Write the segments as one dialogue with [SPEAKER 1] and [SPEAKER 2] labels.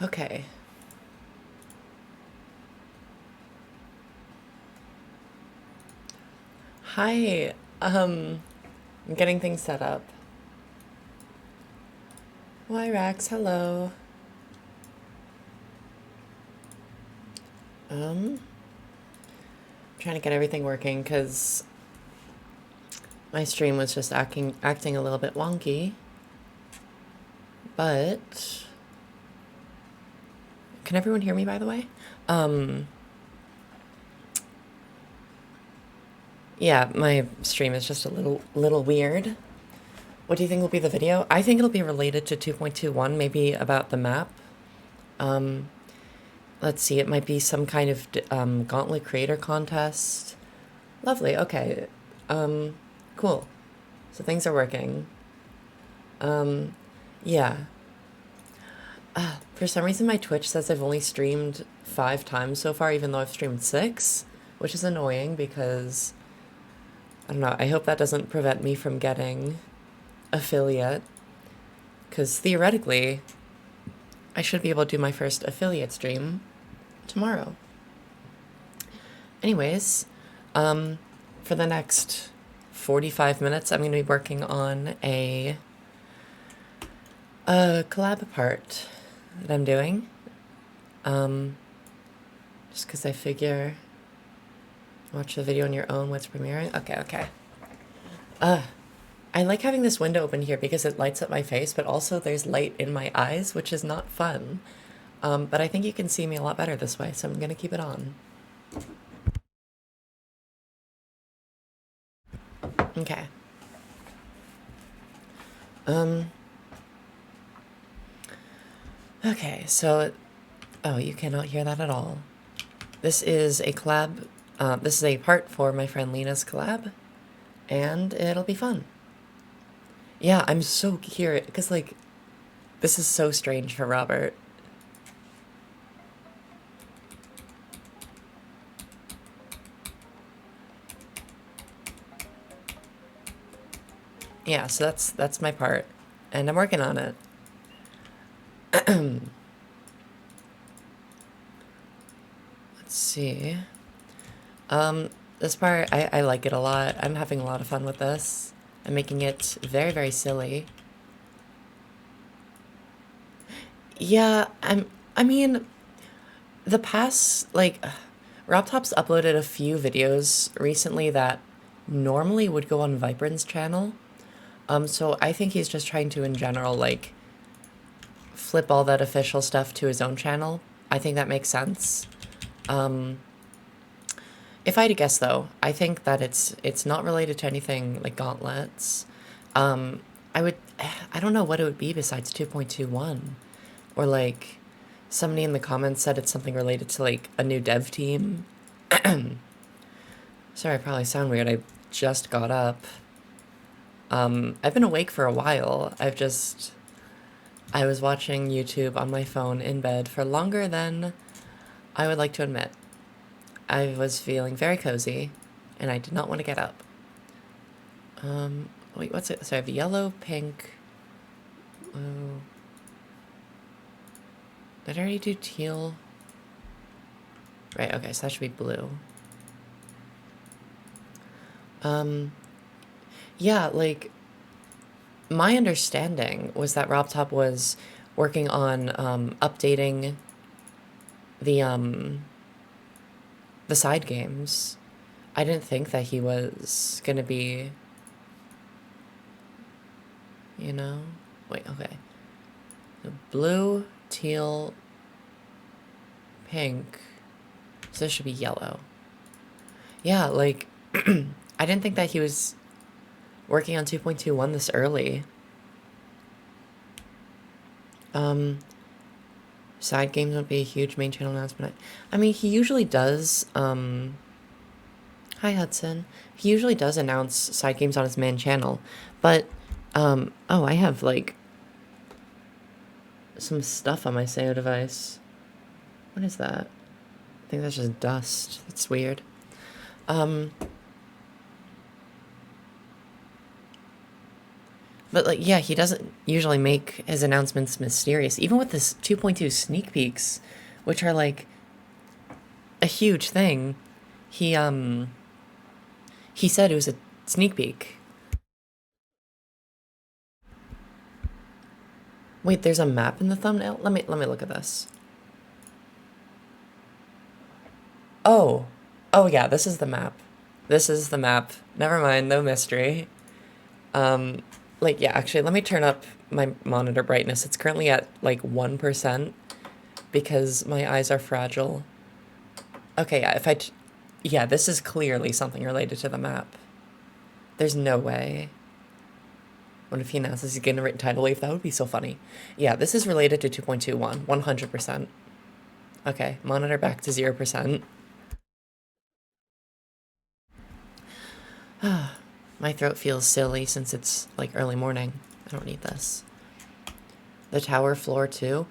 [SPEAKER 1] Okay. Hi. I'm getting things set up. Why, Rax? Hello. I'm trying to get everything working because my stream was just acting a little bit wonky. But can everyone hear me, by the way? Um, yeah, my stream is just a little weird. What do you think will be the video? I think it'll be related to 2.21, maybe about the map. Um, let's see, it might be some kind of gauntlet creator contest. Lovely. Okay. Um, cool. So things are working. Um, yeah. For some reason, my Twitch says I've only streamed 5 times so far, even though I've streamed 6, which is annoying because I don't know. I hope that doesn't prevent me from getting affiliate, because theoretically, I should be able to do my first affiliate stream tomorrow. Anyways, um, for the next 45 minutes, I'm going to be working on a collab part that I'm doing. Um, just because I figure watch the video on your own what's premiering. Okay, okay. Uh, I like having this window open here because it lights up my face, but also there's light in my eyes, which is not fun. But I think you can see me a lot better this way, so I'm gonna keep it on. Okay. Um, okay, so, oh, you cannot hear that at all. This is a collab, this is a part for my friend Lena's collab, and it'll be fun. Yeah, I'm so curious, because, like, this is so strange for Robert. Yeah, so that's my part, and I'm working on it. Let's see. This part, I like it a lot. I'm having a lot of fun with this. I'm making it very, very silly. Yeah, I mean, the past, like, RobTop's uploaded a few videos recently that normally would go on Vibrant's channel. So I think he's just trying to, in general, like, flip all that official stuff to his own channel. I think that makes sense. Um, if I had to guess, though, I think that it's not related to anything like gauntlets. Um, I would, I don't know what it would be besides 2.21, or like somebody in the comments said it's something related to like a new dev team. Sorry, I probably sound weird. I just got up. I've been awake for a while. I was watching YouTube on my phone in bed for longer than I would like to admit. I was feeling very cozy, and I did not want to get up. Wait, what's it? So I have yellow, pink, blue. Did I already do teal? Right, okay, so that should be blue. Yeah, like, my understanding was that RobTop was working on, updating the, the side games. I didn't think that he was gonna be, you know? Wait, okay. So blue, teal, pink. So this should be yellow. Yeah, like, I didn't think that he was working on 2.21 this early. Side games would be a huge main channel announcement. I mean, he usually does, hi Hudson. He usually does announce side games on his main channel, but, oh, I have, like, some stuff on my SAO device. What is that? I think that's just dust. That's weird. But like, yeah, he doesn't usually make his announcements mysterious. Even with this 2.2 sneak peeks, which are like a huge thing, he he said it was a sneak peek. Wait, there's a map in the thumbnail? Let me look at this. Oh. Oh yeah, this is the map. This is the map. Never mind, no mystery. Like, yeah, actually, let me turn up my monitor brightness. It's currently at like 1% because my eyes are fragile. Okay, yeah, yeah, this is clearly something related to the map. There's no way. What if he announces he's getting a written tidal wave? That would be so funny. Yeah, this is related to 2.21, 100%. Okay, monitor back to 0%. My throat feels silly since it's like early morning. I don't need this. The tower floor too.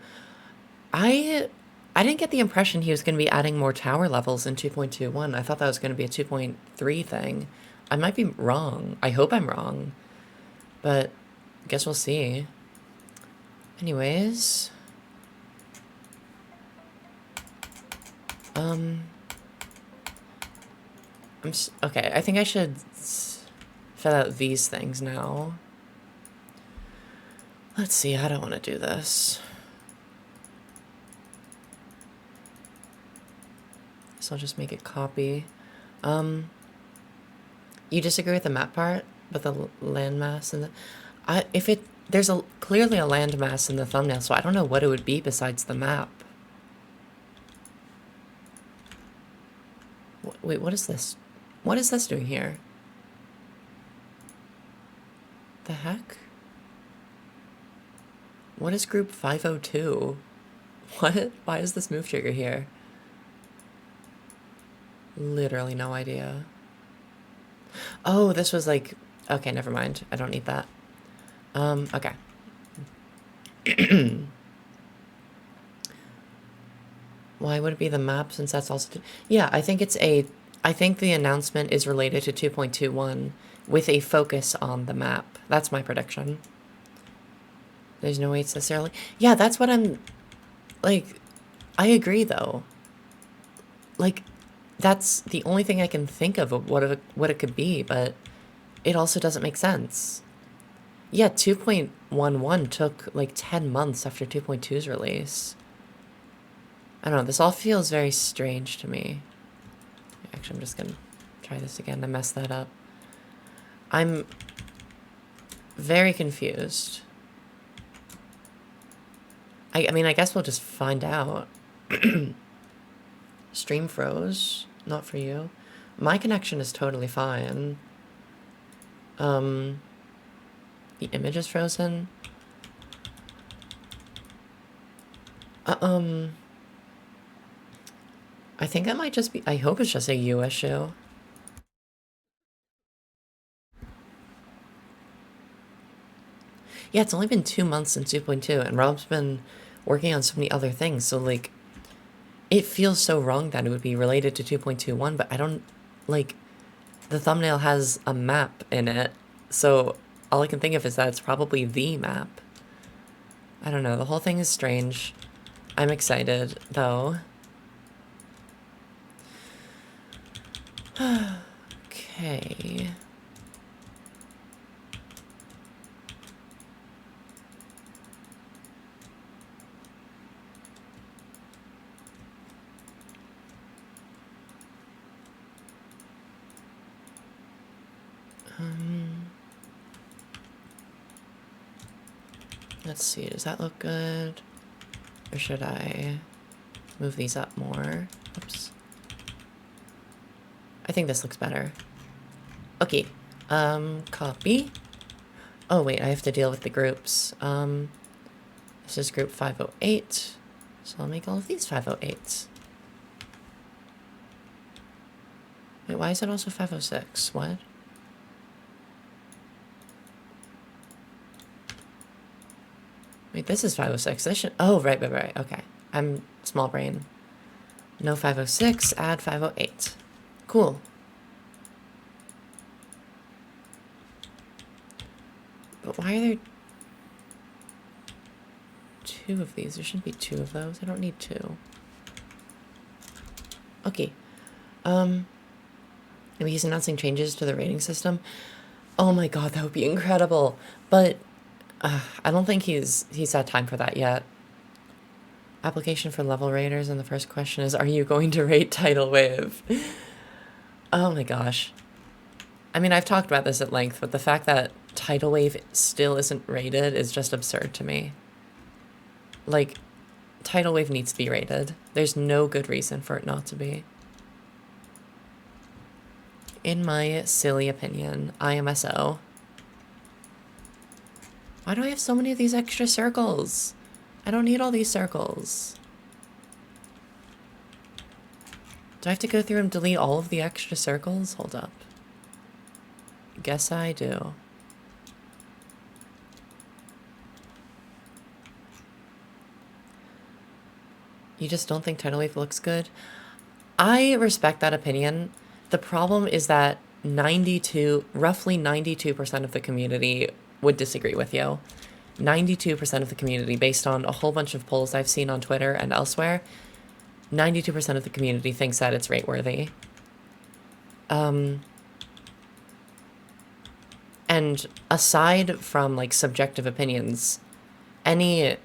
[SPEAKER 1] I I didn't get the impression he was going to be adding more tower levels in 2.21. I thought that was going to be a 2.3 thing. I might be wrong. I hope I'm wrong. But I guess we'll see. Anyways, okay, I think I should fill out these things now. Let's see, how do I want to do this? So I'll just make it copy. You disagree with the map part, but the landmass and there's clearly a landmass in the thumbnail, so I don't know what it would be besides the map. Wait, what is this? What is this doing here? The heck? What is group 502? What? Why is this move trigger here? Literally no idea. Oh, this was like... Okay, never mind. I don't need that. Okay. Why would it be the map since that's also... Yeah, I think it's a... I think the announcement is related to 2.21 with a focus on the map. That's my prediction. There's no way it's necessarily... Yeah, that's what I'm... Like, I agree, though. Like, that's the only thing I can think of what it could be, but it also doesn't make sense. Yeah, 2.11 took like 10 months after 2.2's release. I don't know, this all feels very strange to me. Actually, I'm just gonna try this again. I messed that up. I'm very confused. I mean, I guess we'll just find out. Stream froze. Not for you. My connection is totally fine. The image is frozen. I think that might just be... I hope it's just a you issue. Yeah, it's only been 2 months since 2.2, and Rob's been working on so many other things, so, like, it feels so wrong that it would be related to 2.21, but I don't... Like, the thumbnail has a map in it, so all I can think of is that it's probably the map. I don't know, the whole thing is strange. I'm excited, though. Okay. Let's see, does that look good? Or should I move these up more? Oops. I think this looks better. Okay, copy. Oh wait, I have to deal with the groups. This is group 508, so I'll make all of these 508s. Wait, why is it also 506? What? Wait, this is 506. This should... Oh, right. Okay. I'm small brain. No 506, add 508. Cool. Why are there two of these? There shouldn't be two of those. I don't need two. Okay. Maybe he's announcing changes to the rating system. Oh my god, that would be incredible. But I don't think he's had time for that yet. Application for level raters, and the first question is, are you going to rate Tidal Wave? Oh my gosh. I mean, I've talked about this at length, but the fact that Tidal Wave still isn't rated is just absurd to me. Like, Tidal Wave needs to be rated. There's no good reason for it not to be. In my silly opinion, IMSO. Why do I have so many of these extra circles? I don't need all these circles. Do I have to go through and delete all of the extra circles? Hold up. Guess I do. You just don't think Tidal Wave looks good? I respect that opinion. The problem is that roughly 92% of the community would disagree with you. 92% of the community, based on a whole bunch of polls I've seen on Twitter and elsewhere, 92% of the community thinks that it's rate-worthy. And aside from, like, subjective opinions, any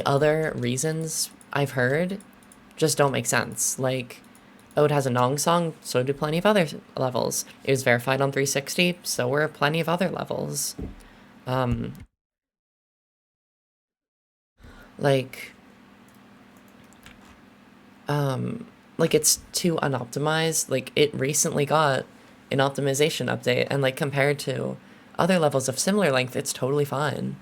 [SPEAKER 1] other reasons I've heard just don't make sense. Like, oh, it has a Nong song, so do plenty of other levels. It was verified on 360, so were plenty of other levels. Like it's too unoptimized. Like, it recently got an optimization update, and like compared to other levels of similar length, it's totally fine.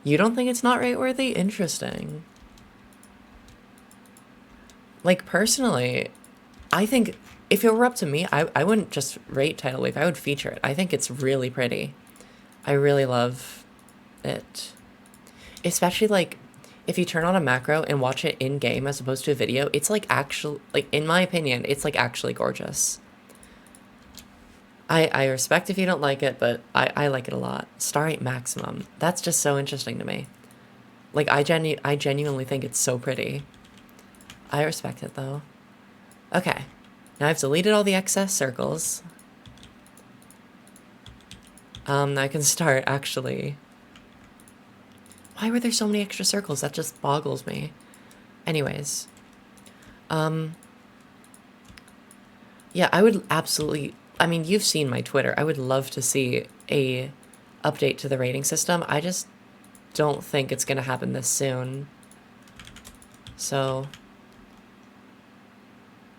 [SPEAKER 1] You don't think it's not rate-worthy? Interesting. Like, personally, I think if it were up to me, I wouldn't just rate Tidal Wave, I would feature it. I think it's really pretty. I really love it. Especially, like, if you turn on a macro and watch it in-game as opposed to a video, it's, like, actually, like, in my opinion, it's, like, actually gorgeous. I respect if you don't like it, but I like it a lot. Star 8 Maximum. That's just so interesting to me. Like, I genuinely think it's so pretty. I respect it, though. Okay. Now I've deleted all the excess circles. I can start, actually. Why were there so many extra circles? That just boggles me. Anyways. Yeah, I would absolutely... I mean, you've seen my Twitter. I would love to see a update to the rating system. I just don't think it's going to happen this soon. So...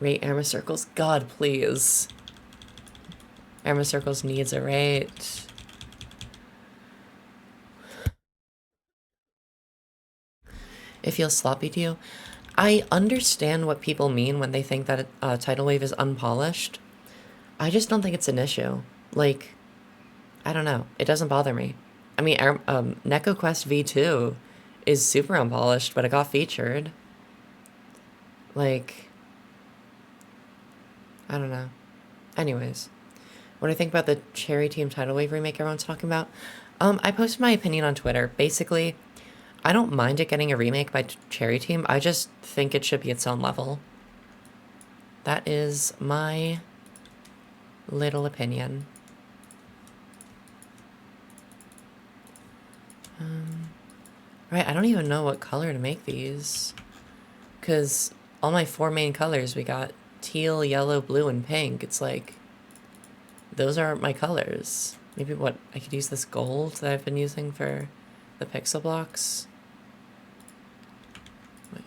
[SPEAKER 1] Rate Arma Circles. God, please. Arma Circles needs a rate. It feels sloppy to you. I understand what people mean when they think that Tidal Wave is unpolished. I just don't think it's an issue. Like, I don't know. It doesn't bother me. I mean, Neko Quest V2 is super unpolished, but it got featured. Like, I don't know. Anyways, what do I think about the Cherry Team Tidal Wave remake everyone's talking about? I posted my opinion on Twitter. Basically, I don't mind it getting a remake by Cherry Team. I just think it should be its own level. That is my little opinion. Right, I don't even know what color to make these. Because all my 4 main colors, we got teal, yellow, blue, and pink. It's like, those aren't my colors. Maybe what, I could use this gold that I've been using for the pixel blocks. Wait.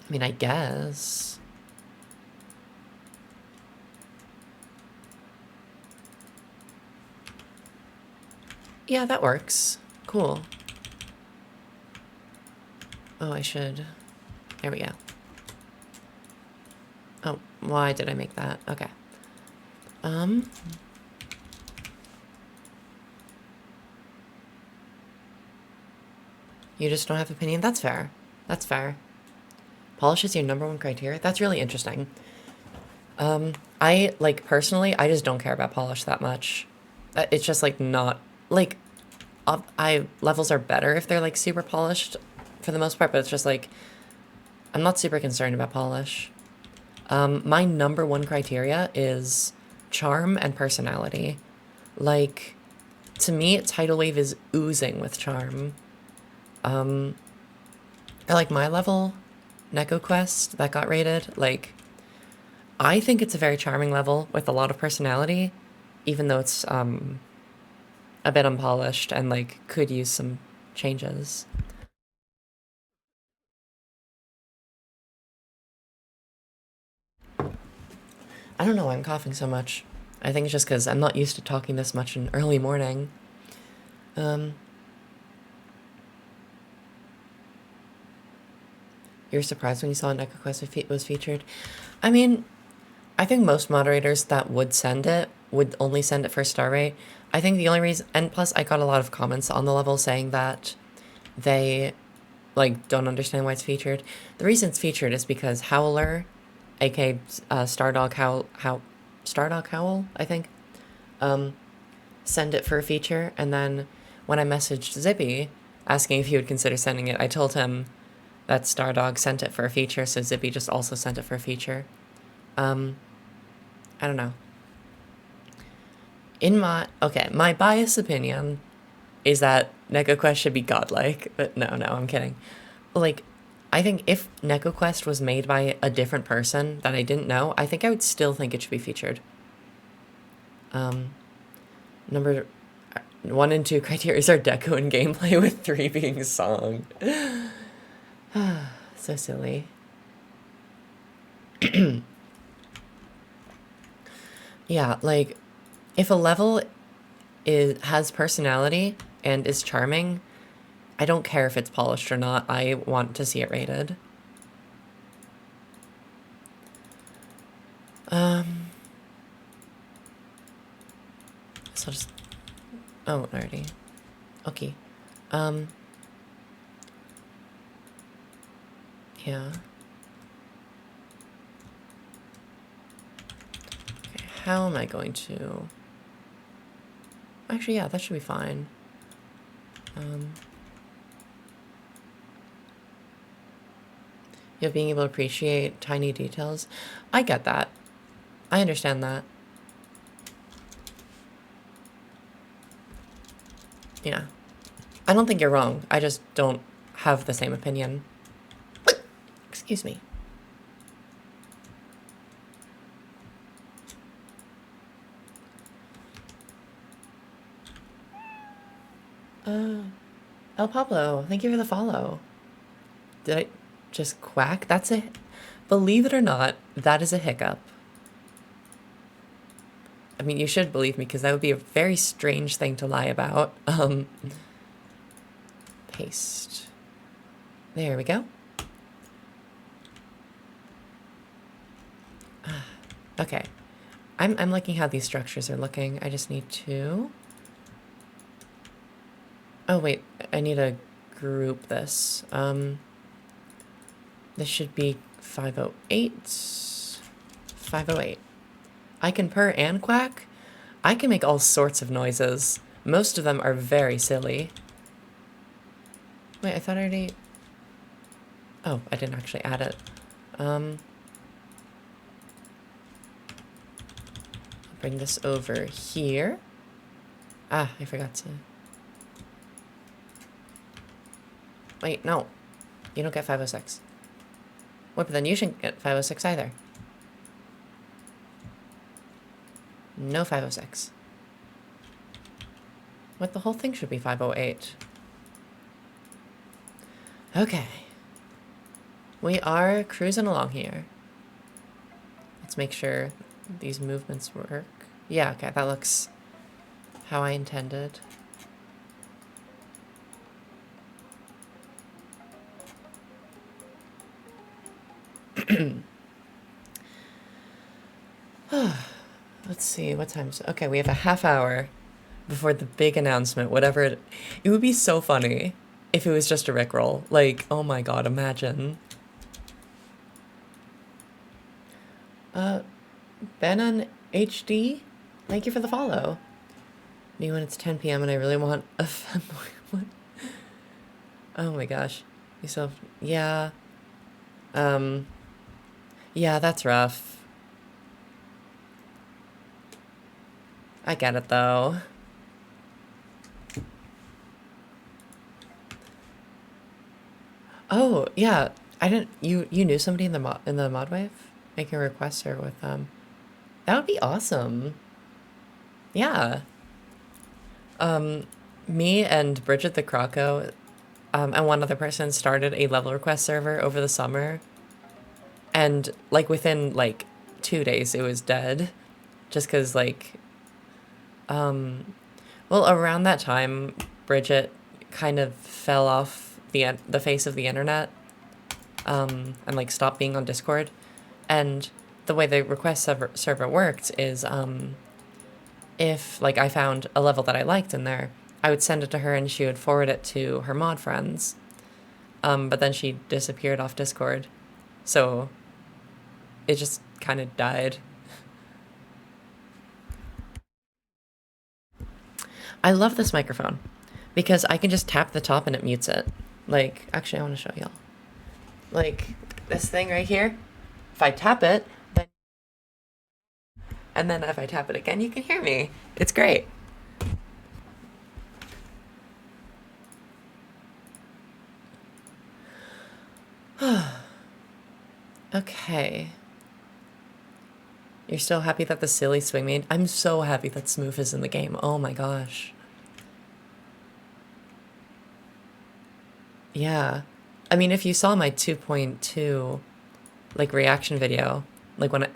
[SPEAKER 1] I mean, I guess. Yeah, that works. Cool. Oh, I should... There we go. Oh, why did I make that? Okay. You just don't have opinion? That's fair. That's fair. Polish is your #1 criteria? That's really interesting. I, like, personally, I just don't care about polish that much. It's just, like, not, like, levels are better if they're, like, super polished for the most part, but it's just, like, I'm not super concerned about polish. My number one criteria is charm and personality. Like, to me, Tidal Wave is oozing with charm. I like my level, Neko Quest, that got rated. Like, I think it's a very charming level with a lot of personality, even though it's a bit unpolished and like could use some changes. I don't know why I'm coughing so much. I think it's just because I'm not used to talking this much in early morning. Um, you're surprised when you saw Neko Quest was featured? I mean, I think most moderators that would send it would only send it for star rate. I think the only reason, and plus I got a lot of comments on the level saying that they like don't understand why it's featured. The reason it's featured is because Howler, aka Stardog Stardog Howl, I think, send it for a feature, and then when I messaged Zippy asking if he would consider sending it, I told him that Stardog sent it for a feature, so Zippy just also sent it for a feature. I don't know. My biased opinion is that NekoQuest should be godlike, but no, I'm kidding. Like, I think if NekoQuest was made by a different person that I didn't know, I think I would still think it should be featured. Number 1 and 2 criteria are deco and gameplay, with 3 being song. So silly. Yeah, like, if a level has personality and is charming, I don't care if it's polished or not. I want to see it rated. So just... Oh, already. Okay. Yeah. Okay, how am I going to... Actually, yeah, that should be fine. Being able to appreciate tiny details. I get that. I understand that. Yeah. I don't think you're wrong. I just don't have the same opinion. Excuse me. El Pablo, thank you for the follow. Did I just quack? That's it. Believe it or not, that is a hiccup. I mean, you should believe me, because that would be a very strange thing to lie about. Paste. There we go. Okay. I'm liking how these structures are looking. I just need to... Oh, wait. I need to group this. This should be 508. 508. I can purr and quack. I can make all sorts of noises. Most of them are very silly. Wait, I thought I already... Oh, I didn't actually add it. I'll bring this over here. Ah, I forgot to... Wait, no. You don't get 506. Wait, but then you shouldn't get 506 either. No 506. What, the whole thing should be 508. Okay. We are cruising along here. Let's make sure these movements work. Yeah, okay, that looks how I intended. Let's see, what time's... Okay, we have a half hour before the big announcement, whatever it... It would be so funny if it was just a Rickroll. Like, oh my god, imagine. Ben on HD, thank you for the follow. Me when it's 10 p.m. and I really want a femboy one. Oh my gosh. Yourself, yeah. Um, yeah, that's rough. I get it though. Oh, yeah. I didn't, you knew somebody in the mod wave? Making a request or with them. That would be awesome. Yeah. Me and Bridget the Croco, and one other person started a level request server over the summer. And like within like 2 days it was dead. Just cause like, well, around that time, Bridget kind of fell off the face of the internet, and like stopped being on Discord. And the way the request server worked is, if like I found a level that I liked in there, I would send it to her and she would forward it to her mod friends. But then she disappeared off Discord, so it just kind of died. I love this microphone because I can just tap the top and it mutes it. Like, actually, I want to show y'all. Like, this thing right here, if I tap it, then, and then if I tap it again, you can hear me. It's great. Okay. You're still happy that the silly swing made? I'm so happy that Smooth is in the game. Oh my gosh. Yeah. I mean, if you saw my 2.2 like reaction video, like when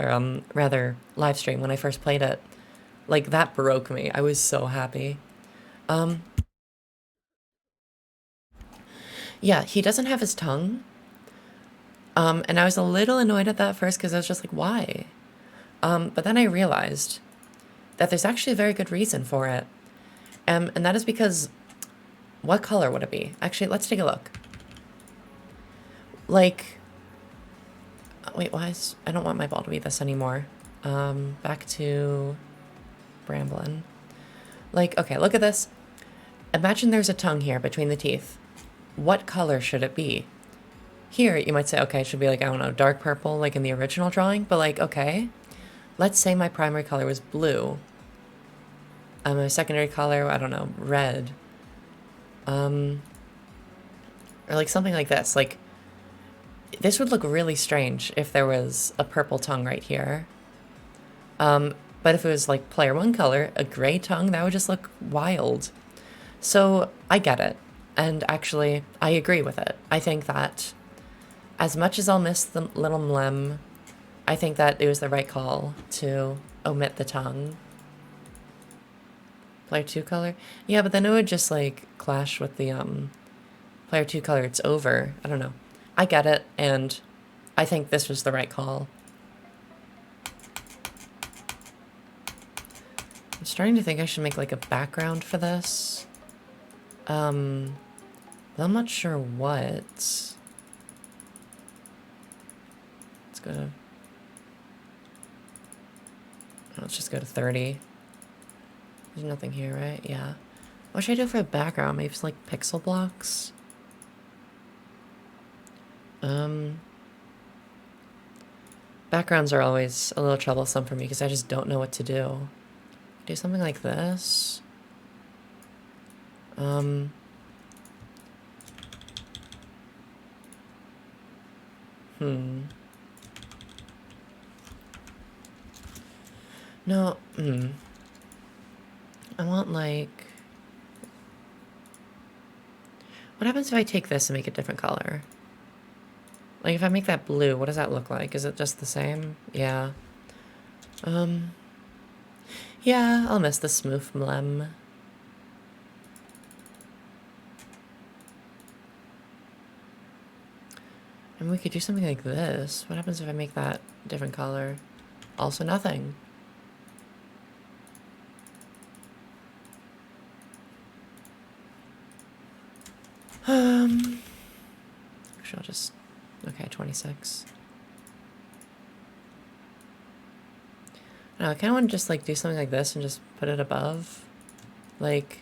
[SPEAKER 1] rather live stream when I first played it, like that broke me. I was so happy. Um yeah, he doesn't have his tongue. And I was a little annoyed at that first because I was just like, why? But then I realized that there's actually a very good reason for it. And that is because, what color would it be? Actually, let's take a look. Like, wait, why is, I don't want my ball to be this anymore. Back to Bramblin. Like, okay, look at this. Imagine there's a tongue here between the teeth. What color should it be? Here, you might say, okay, it should be like, I don't know, dark purple, like in the original drawing, but like, okay. Let's say my primary color was blue. My secondary color, I don't know, red. Or like something like this. Like, this would look really strange if there was a purple tongue right here. But if it was like player one color, a gray tongue, that would just look wild. So I get it. And actually, I agree with it. I think that as much as I'll miss the little mlem, I think that it was the right call to omit the tongue. Player 2 color? Yeah, but then it would just like clash with the player 2 color. It's over. I don't know. I get it, and I think this was the right call. I'm starting to think I should make like a background for this. But I'm not sure what. Let's go to... Let's just go to 30. There's nothing here, right? Yeah. What should I do for a background? Maybe it's like pixel blocks? Backgrounds are always a little troublesome for me because I just don't know what to do. Do something like this. No, I want like... What happens if I take this and make a different color? Like if I make that blue, what does that look like? Is it just the same? Yeah. Yeah, I'll miss the smooth mlem. And we could do something like this. What happens if I make that a different color? Also nothing. Actually, I'll just... Okay, 26. I don't know, I kind of want to just like do something like this and just put it above. Like,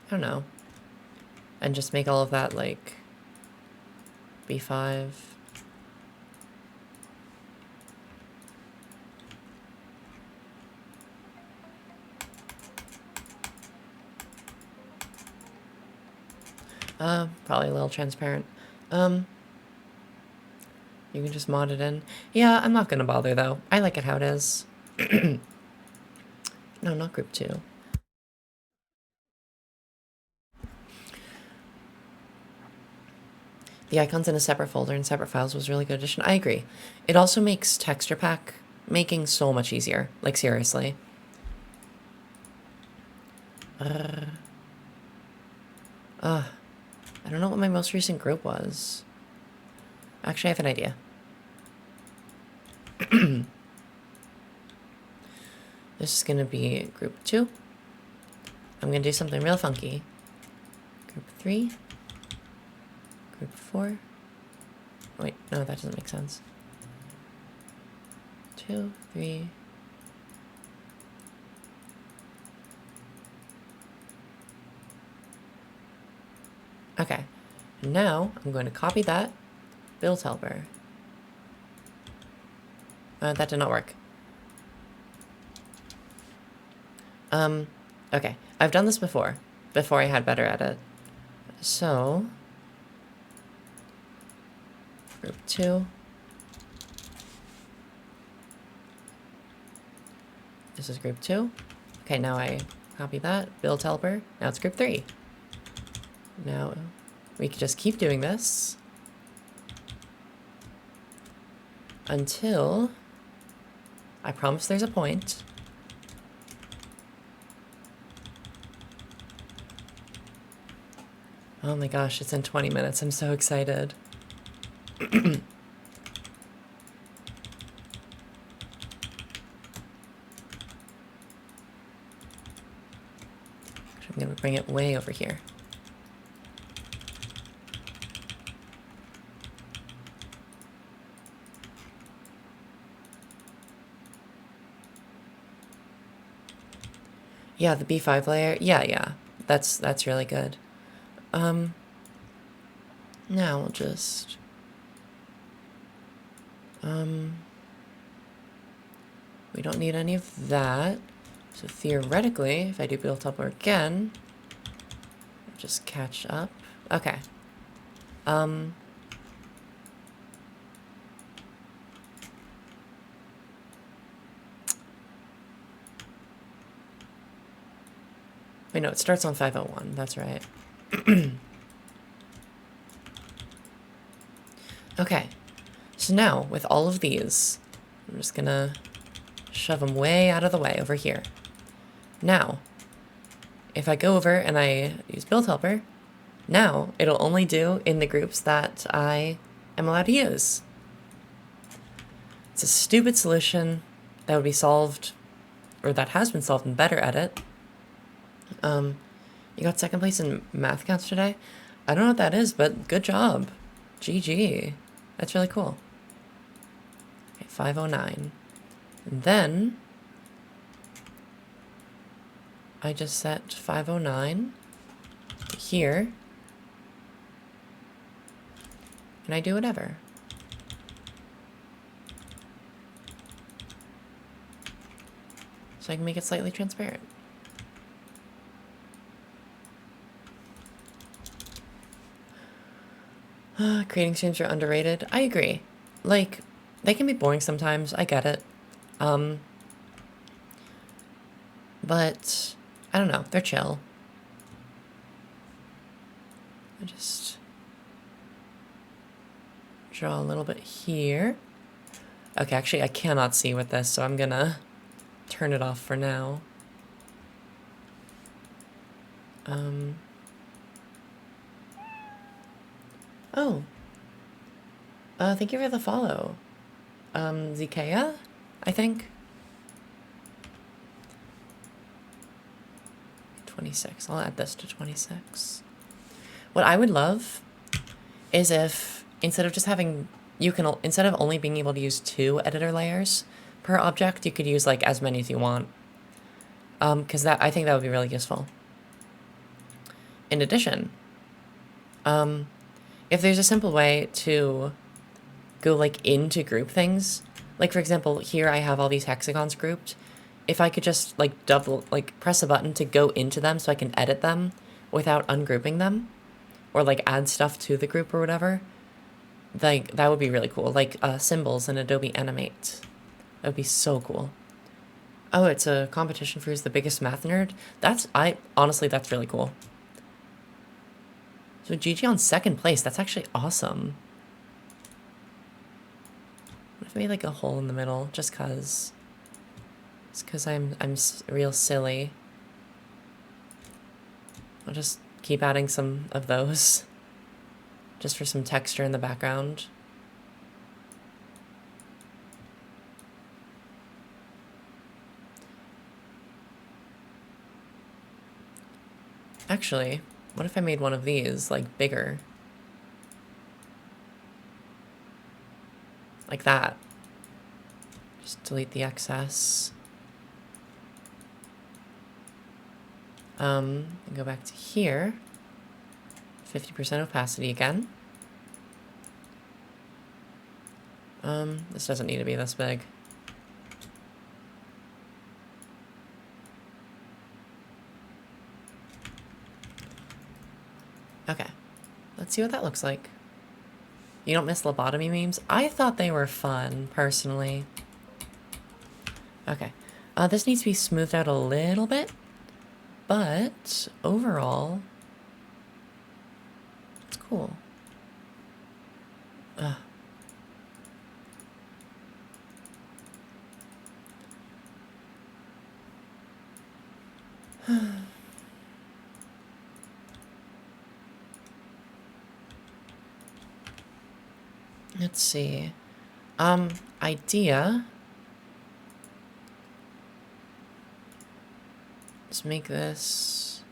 [SPEAKER 1] I don't know. And just make all of that like B5. Probably a little transparent. You can just mod it in. Yeah, I'm not gonna bother though. I like it how it is. No, not group 2. The icons in a separate folder and separate files was a really good addition. I agree. It also makes texture pack making so much easier. Like, seriously. I don't know what my most recent group was. Actually, I have an idea. This is gonna be group 2. I'm gonna do something real funky. Group 3. Group 4. Wait, no, that doesn't make sense. 2, 3. Okay. Now, I'm going to copy that. Build helper. That did not work. Okay. I've done this before I had better at it. So, group 2. This is group 2. Okay, now I copy that. Build helper. Now it's group 3. Now, we can just keep doing this until I promise there's a point. Oh my gosh, it's in 20 minutes. I'm so excited. I'm going to bring it way over here. Yeah, the B5 layer. Yeah. That's really good. Now we'll just we don't need any of that. So theoretically, if I do build helper again, I'll just catch up. Okay. Wait, no, it starts on 501. That's right. Okay. So now, with all of these, I'm just gonna shove them way out of the way over here. Now, if I go over and I use build helper, now it'll only do in the groups that I am allowed to use. It's a stupid solution that would be solved, or that has been solved in better edit. You got second place in math counts today? I don't know what that is, but good job. GG. That's really cool. Okay, 509. And then I just set 509 here. And I do whatever. So I can make it slightly transparent. Creating streams are underrated. I agree. Like, they can be boring sometimes. I get it. But I don't know. They're chill. I just draw a little bit here. Okay, actually, I cannot see with this, so I'm gonna turn it off for now. Oh. Thank you for the follow. Zikea, I think. 26. I'll add this to 26. What I would love is if instead of just having, instead of only being able to use 2 editor layers per object, you could use like as many as you want. Because I think that would be really useful. In addition, if there's a simple way to go like into group things, like for example, here I have all these hexagons grouped. If I could just like press a button to go into them so I can edit them without ungrouping them, or like add stuff to the group or whatever, like that would be really cool. Like symbols in Adobe Animate. That would be so cool. Oh, it's a competition for who's the biggest math nerd. Honestly, that's really cool. So GG on 2nd place. That's actually awesome. What if I made like a hole in the middle, just cause? It's cause I'm real silly. I'll just keep adding some of those, just for some texture in the background. Actually, what if I made one of these, like, bigger? Like that. Just delete the excess. Go back to here. 50% opacity again. This doesn't need to be this big. Okay, let's see what that looks like. You don't miss lobotomy memes? I thought they were fun, personally. Okay, this needs to be smoothed out a little bit, but overall, it's cool. Let's see. Idea. Let's make this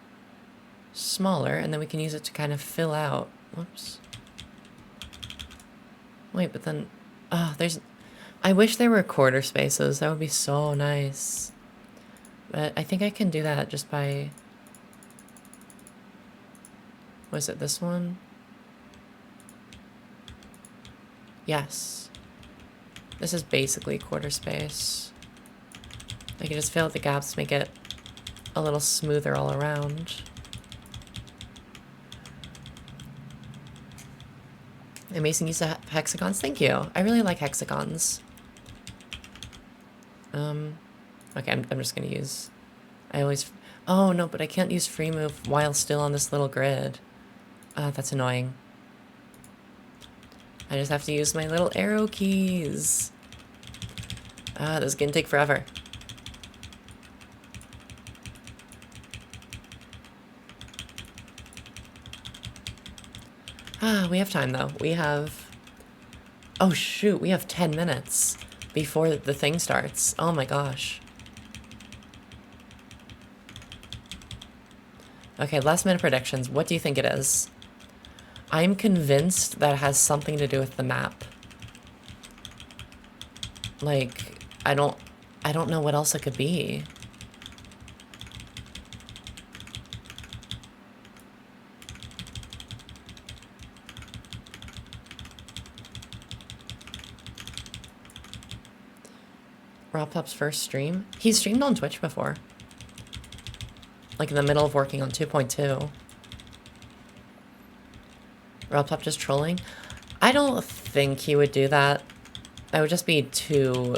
[SPEAKER 1] smaller, and then we can use it to kind of fill out. Whoops. Wait, but then, I wish there were quarter spaces. That would be so nice. But I think I can do that just by, was it this one? Yes. This is basically quarter space. I can just fill out the gaps, make it a little smoother all around. Amazing use of hexagons. Thank you. I really like hexagons. Okay, I'm just gonna use... Oh, no, but I can't use free move while still on this little grid. That's annoying. I just have to use my little arrow keys. This is gonna take forever. We have time though. We have... Oh shoot, we have 10 minutes before the thing starts. Oh my gosh. Okay, last minute predictions. What do you think it is? I'm convinced that it has something to do with the map. Like, I don't know what else it could be. RobTop's first stream? He's streamed on Twitch before. Like in the middle of working on 2.2. RobTop just trolling? I don't think he would do that. That would just be too,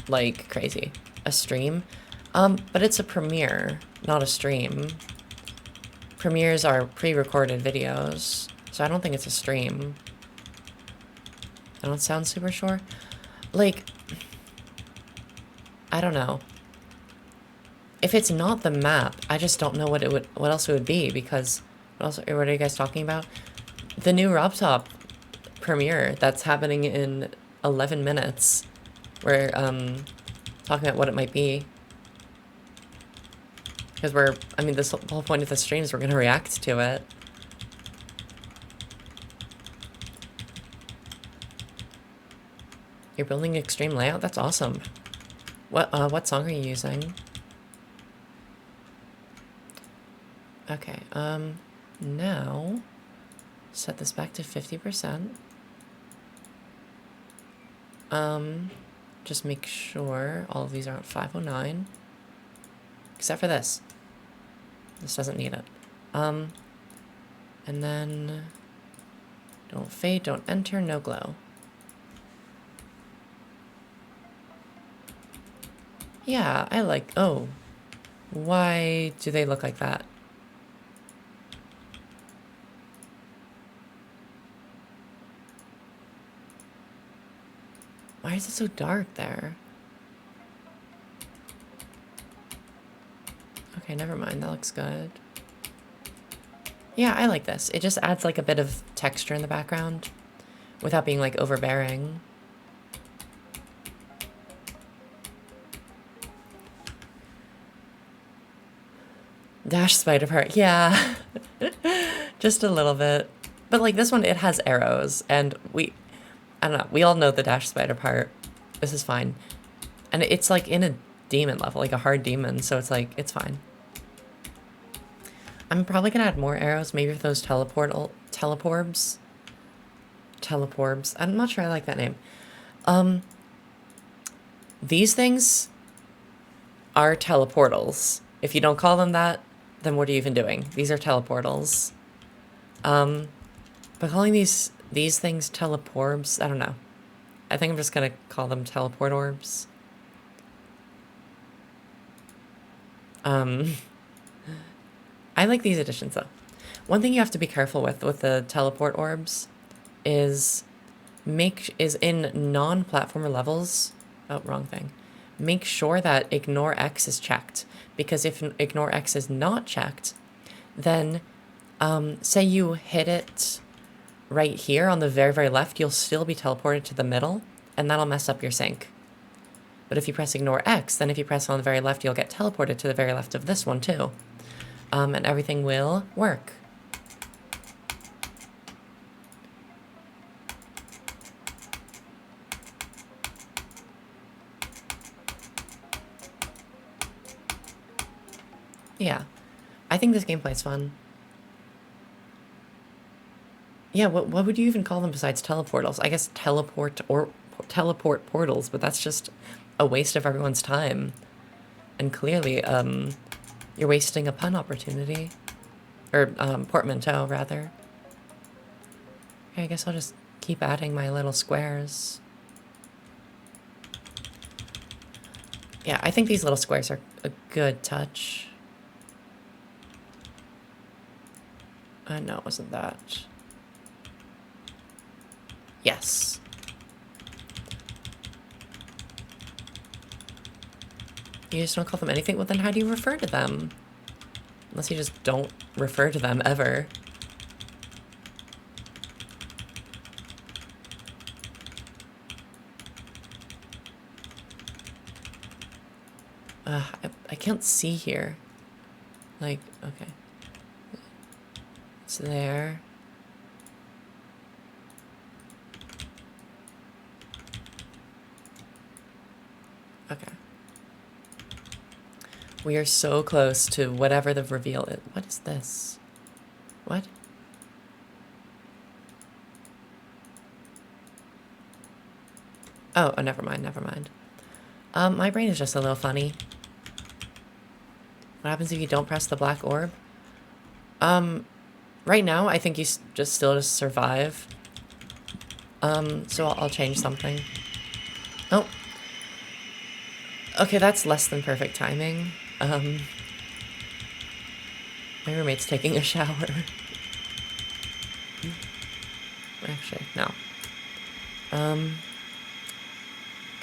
[SPEAKER 1] like, crazy. A stream? But it's a premiere, not a stream. Premieres are pre-recorded videos, so I don't think it's a stream. I don't sound super sure. Like, I don't know. If it's not the map, I just don't know what else it would be, because what are you guys talking about? The new RobTop premiere that's happening in 11 minutes. We're talking about what it might be. Because this whole point of the stream is we're gonna react to it. You're building extreme layout? That's awesome. What song are you using? Okay, now set this back to 50%. Just make sure all of these are at 509. Except for this. This doesn't need it. And then don't fade, don't enter, no glow. Yeah, I like, oh, why do they look like that? Why is it so dark there? Okay, never mind, that looks good. Yeah, I like this. It just adds like a bit of texture in the background without being like overbearing. Dash spider part, yeah. Just a little bit. But like this one, it has arrows, and I don't know, we all know the dash spider part. This is fine. And it's like in a demon level, like a hard demon, so it's like, it's fine. I'm probably gonna add more arrows, maybe with those teleporbs. Teleporbs. I'm not sure I like that name. These things are teleportals. If you don't call them that, then what are you even doing? These are teleportals. But calling these things teleporbs, I don't know. I think I'm just gonna call them teleport orbs. I like these additions though. One thing you have to be careful with the teleport orbs is in non-platformer levels. Oh, wrong thing. Make sure that ignore X is checked, because if ignore X is not checked, then say you hit it right here on the very, very left, you'll still be teleported to the middle, and that'll mess up your sync. But if you press ignore X, then if you press on the very left, you'll get teleported to the very left of this one too. And everything will work. Yeah, I think this gameplay's fun. Yeah, what would you even call them besides teleportals? I guess teleport portals, but that's just a waste of everyone's time. And clearly, you're wasting a pun opportunity. Or, portmanteau, rather. Okay, I guess I'll just keep adding my little squares. Yeah, I think these little squares are a good touch. No, it wasn't that. Yes. You just don't call them anything? Well, then how do you refer to them? Unless you just don't refer to them ever. I can't see here. Like, okay. It's there. Okay. We are so close to whatever the reveal is. What is this? What? Oh, never mind, never mind. My brain is just a little funny. What happens if you don't press the black orb? Right now, I think you still survive. So I'll change something. Oh. Okay, that's less than perfect timing. My roommate's taking a shower. Actually, no.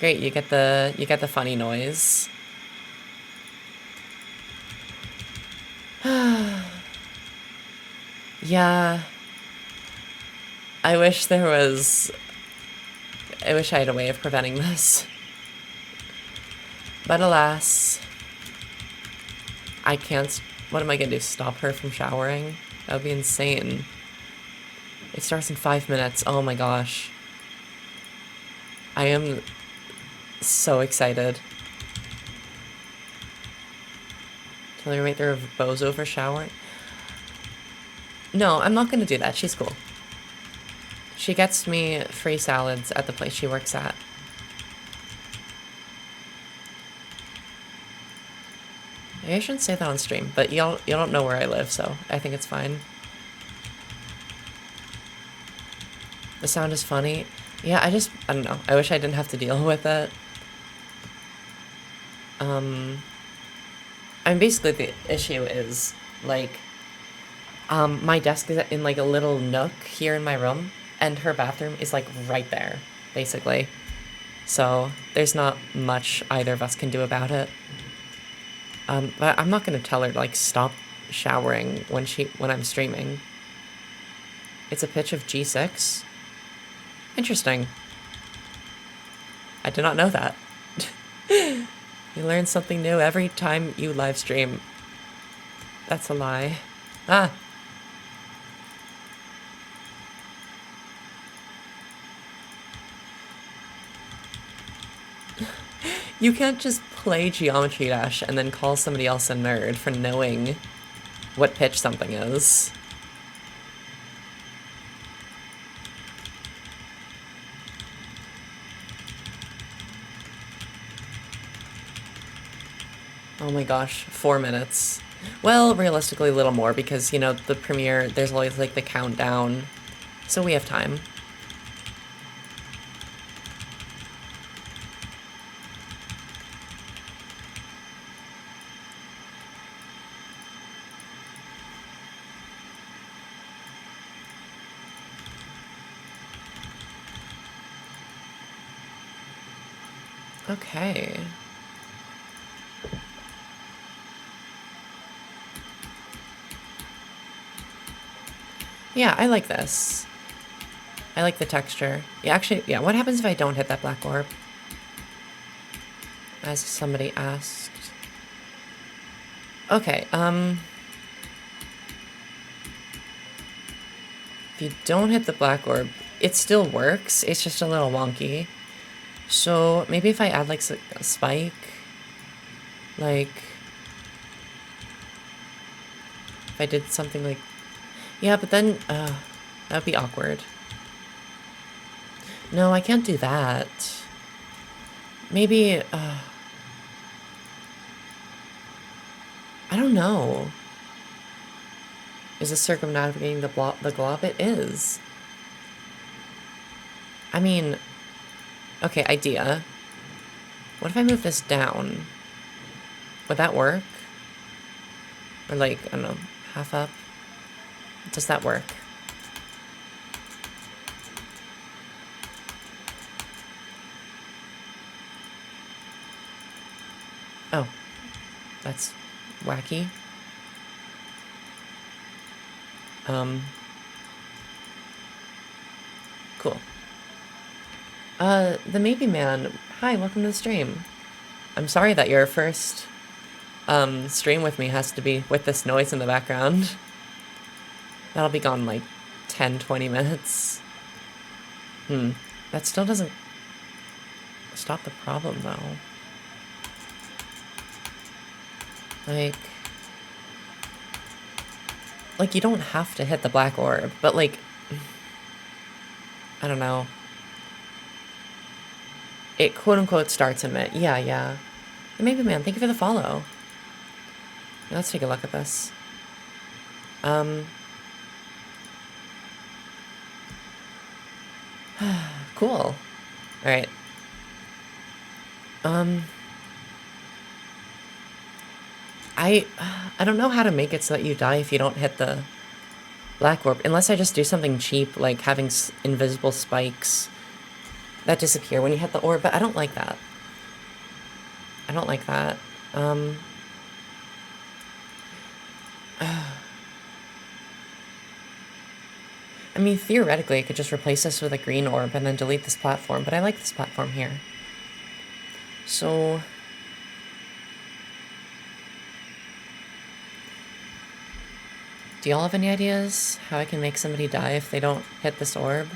[SPEAKER 1] Great, you get the funny noise. Yeah. I wish I had a way of preventing this. But alas, I can't. What am I gonna do? Stop her from showering? That would be insane. It starts in 5 minutes. Oh my gosh. I am so excited. Tell her right there of Bozo for showering. No, I'm not gonna do that. She's cool. She gets me free salads at the place she works at. Maybe I shouldn't say that on stream, but y'all don't know where I live, so I think it's fine. The sound is funny. Yeah, I don't know. I wish I didn't have to deal with it. I mean, basically the issue is, like, my desk is in, like, a little nook here in my room, and her bathroom is, like, right there, basically. So, there's not much either of us can do about it. But I'm not gonna tell her to, like, stop showering when I'm streaming. It's a pitch of G6. Interesting. I did not know that. You learn something new every time you live stream. That's a lie. Ah! You can't just play Geometry Dash and then call somebody else a nerd for knowing what pitch something is. Oh my gosh, 4 minutes. Well, realistically a little more because, you know, the premiere, there's always, like, the countdown. So we have time. Okay. Yeah, I like this. I like the texture. Yeah, actually, yeah, what happens if I don't hit that black orb? As somebody asked. Okay, if you don't hit the black orb, it still works, it's just a little wonky. So, maybe if I add, like, a spike, like, if I did something like, yeah, but then, that would be awkward. No, I can't do that. Maybe, I don't know. Is this circumnavigating the glob? It is. I mean, okay, idea. What if I move this down? Would that work? Or, like, I don't know, half up? Does that work? Oh, that's wacky. Cool. The Maybe Man, hi, welcome to the stream. I'm sorry that your first, stream with me has to be with this noise in the background. That'll be gone in, like, 10-20 minutes. That still doesn't stop the problem, though. Like, you don't have to hit the black orb, but, like, I don't know. It quote-unquote starts in a minute. Yeah. Maybe Man, thank you for the follow. Let's take a look at this. Cool. Alright. I don't know how to make it so that you die if you don't hit the black orb, unless I just do something cheap, like having invisible spikes that disappear when you hit the orb, but I don't like that. I don't like that. I mean, theoretically, I could just replace this with a green orb and then delete this platform, but I like this platform here. So... do y'all have any ideas how I can make somebody die if they don't hit this orb?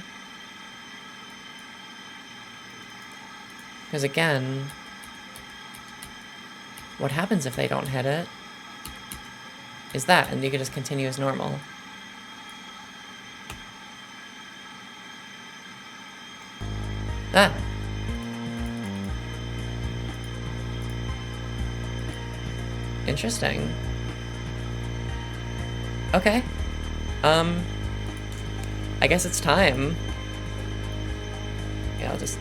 [SPEAKER 1] Because again, what happens if they don't hit it is that, and you can just continue as normal. Ah. Interesting. Okay. I guess it's time. Yeah, I'll just...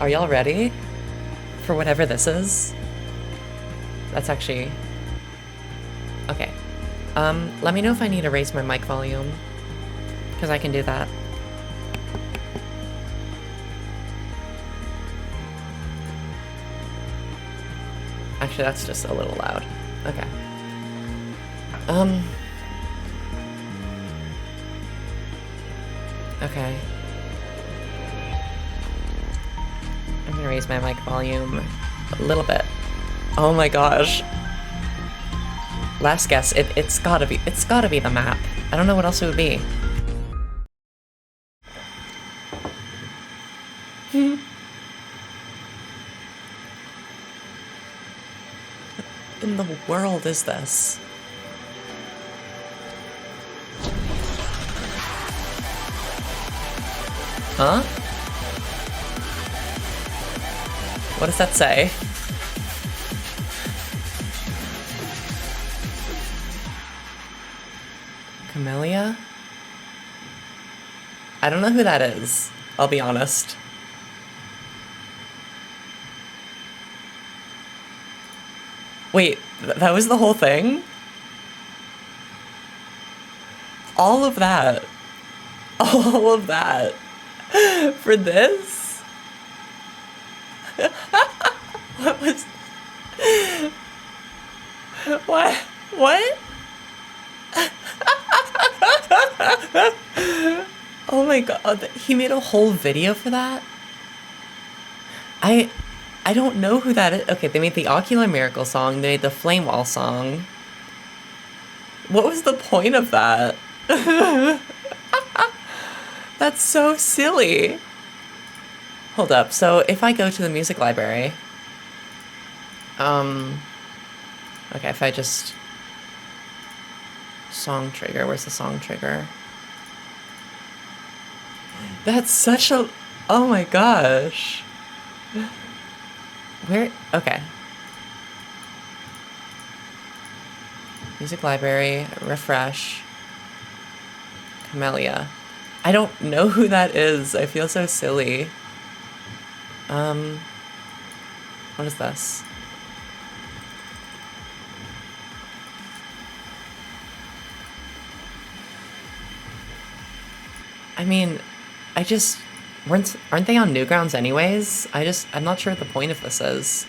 [SPEAKER 1] Are y'all ready for whatever this is? That's actually... Okay. Let me know if I need to raise my mic volume, because I can do that. Actually, that's just a little loud. Okay. Okay. I'm gonna raise my mic volume a little bit. Oh my gosh. Last guess, it's gotta be the map. I don't know what else it would be. What in the world is this? Huh? What does that say? Camellia? I don't know who that is, I'll be honest. Wait, that was the whole thing? All of that? All of that? For this? What was... What? What? Oh my god, he made a whole video for that? I don't know who that is. Okay, they made the Ocular Miracle song, they made the Flame Wall song. What was the point of that? That's so silly. Hold up, so if I go to the music library... Okay, if I just... Song trigger, where's the song trigger? That's such a... Oh my gosh. Where... Okay. Music library, refresh. Camellia. I don't know who that is. I feel so silly. What is this? I mean, I just... Aren't they on Newgrounds anyways? I'm not sure what the point of this is.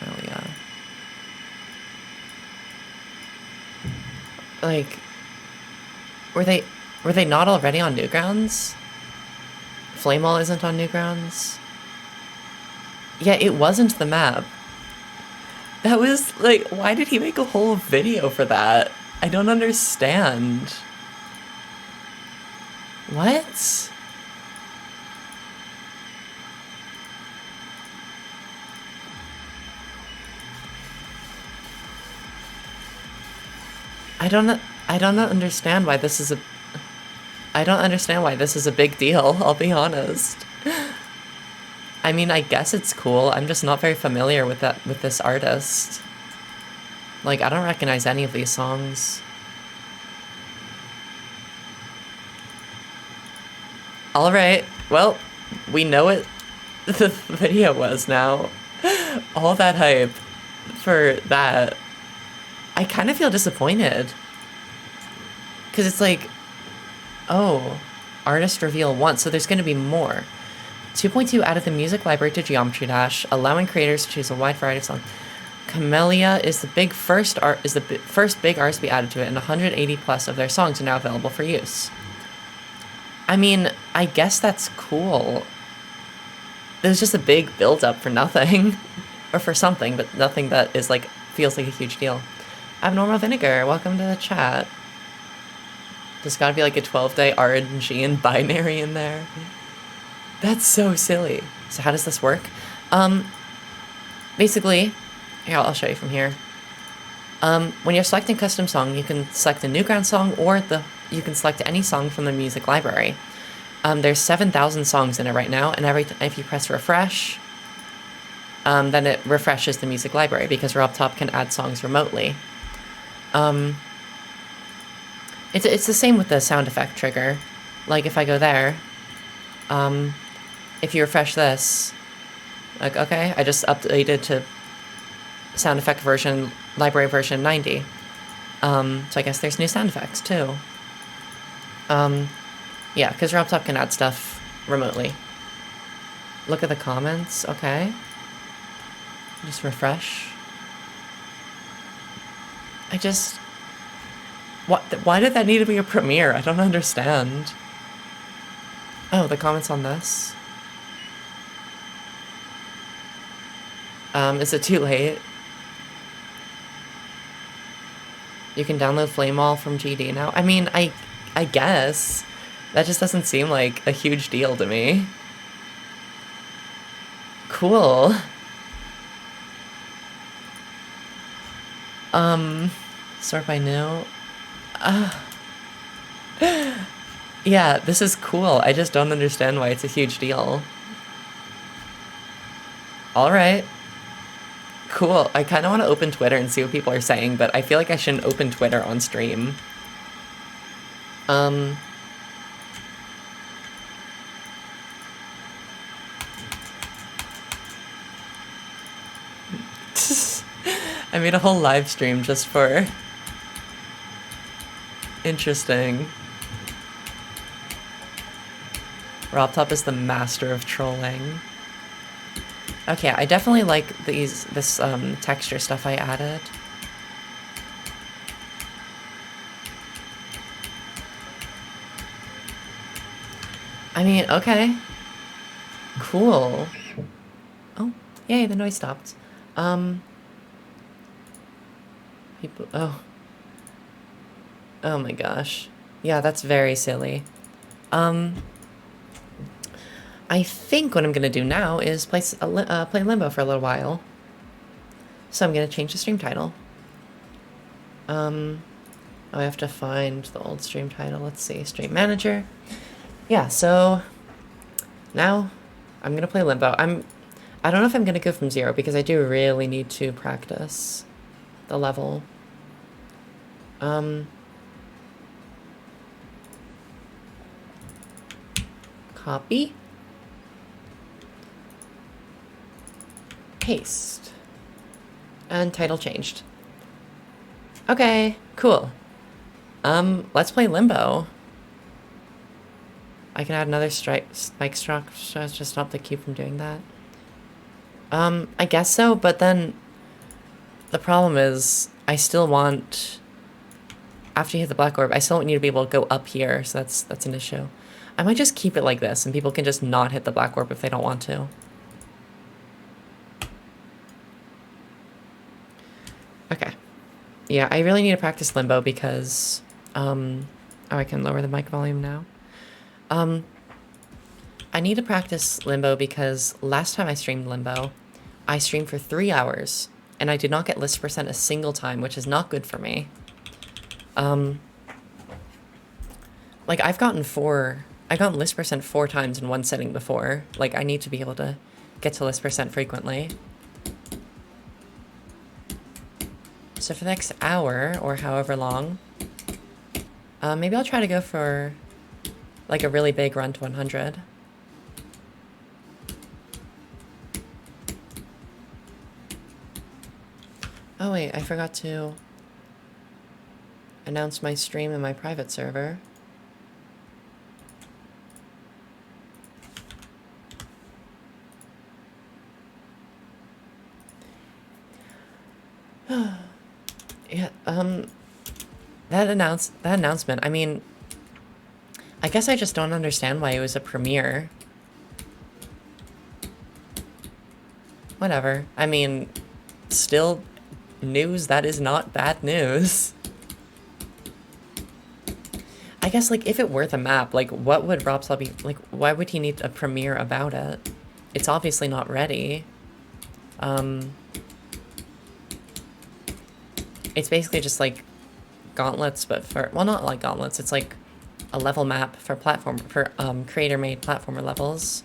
[SPEAKER 1] Oh, yeah. Like, were they not already on Newgrounds? Flame Wall isn't on Newgrounds? Yeah, it wasn't the map. That was, like, why did he make a whole video for that? I don't understand. What? I don't understand why this is a... I don't understand why this is a big deal, I'll be honest. I mean, I guess it's cool. I'm just not very familiar with this artist. Like, I don't recognize any of these songs. Alright, well, we know what the video was now. All that hype for that. I kind of feel disappointed. Because it's like, oh, artist reveal 1, so there's going to be more. 2.2 added the music library to Geometry Dash, allowing creators to choose a wide variety of songs. Camellia is the first big artist to be added to it, and 180 plus of their songs are now available for use. I mean, I guess that's cool. There's just a big build-up for nothing. Or for something, but nothing that is like, feels like a huge deal. Abnormal Vinegar, welcome to the chat. There's gotta be like a 12-day RNG and binary in there. That's so silly. So how does this work? Basically, here, I'll show you from here. When you're selecting custom song, you can select a Newgrounds song, or you can select any song from the music library. There's 7,000 songs in it right now, and if you press refresh, then it refreshes the music library, because RobTop can add songs remotely. It's the same with the sound effect trigger. Like, if I go there, if you refresh this, like, okay, I just updated to sound effect version, library version 90. So I guess there's new sound effects, too. Yeah, because RobTop can add stuff remotely. Look at the comments, okay. Just refresh. Why did that need to be a premiere? I don't understand. Oh, the comments on this? Is it too late? You can download Flameall from GD now? I mean, I guess. That just doesn't seem like a huge deal to me. Cool. Sort by new. Yeah, this is cool. I just don't understand why it's a huge deal. Alright. Cool. I kind of want to open Twitter and see what people are saying, but I feel like I shouldn't open Twitter on stream. I made a whole live stream just for... Interesting. RobTop is the master of trolling. Okay, I definitely like this texture stuff I added. I mean, okay. Cool. Oh, yay, the noise stopped. People, oh my gosh. Yeah, that's very silly. I think what I'm gonna do now is play Limbo for a little while. So I'm gonna change the stream title. Oh, I have to find the old stream title. Let's see, Stream Manager. Yeah, so now I'm gonna play Limbo. I don't know if I'm gonna go from 0 because I do really need to practice the level. Copy. Paste. And title changed. Okay, cool. Let's play Limbo. I can add another spike structure to stop the cube from doing that. I guess so, but then the problem is I still want, after you hit the black orb, I still want you to be able to go up here, so that's an issue. I might just keep it like this, and people can just not hit the black orb if they don't want to. Okay. Yeah, I really need to practice Limbo because, oh, I can lower the mic volume now. I need to practice Limbo because last time I streamed Limbo, I streamed for 3 hours, and I did not get list percent a single time, which is not good for me. Like, I've gotten list percent 4 times in one sitting before. Like, I need to be able to get to list percent frequently. So for the next hour, or however long, maybe I'll try to go for, like, a really big run to 100. Oh wait, I forgot to announce my stream in my private server. Yeah, that announcement, I mean, I guess I just don't understand why it was a premiere. Whatever. I mean, still news that is not bad news. I guess, like, if it were the map, like, what would RobTop be, like, why would he need a premiere about it? It's obviously not ready. It's basically just, like, gauntlets, but for, well, not like gauntlets, it's like a level map for platform, for, creator-made platformer levels.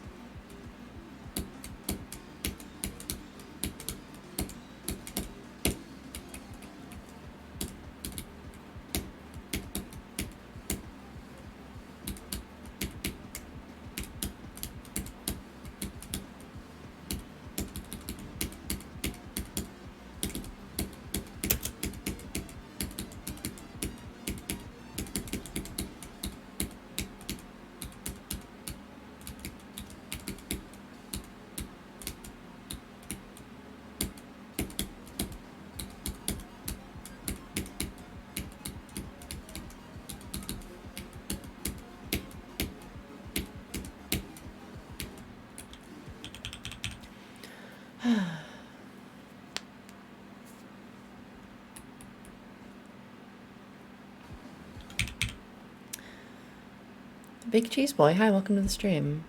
[SPEAKER 1] Big Cheese Boy, hi, welcome to the stream.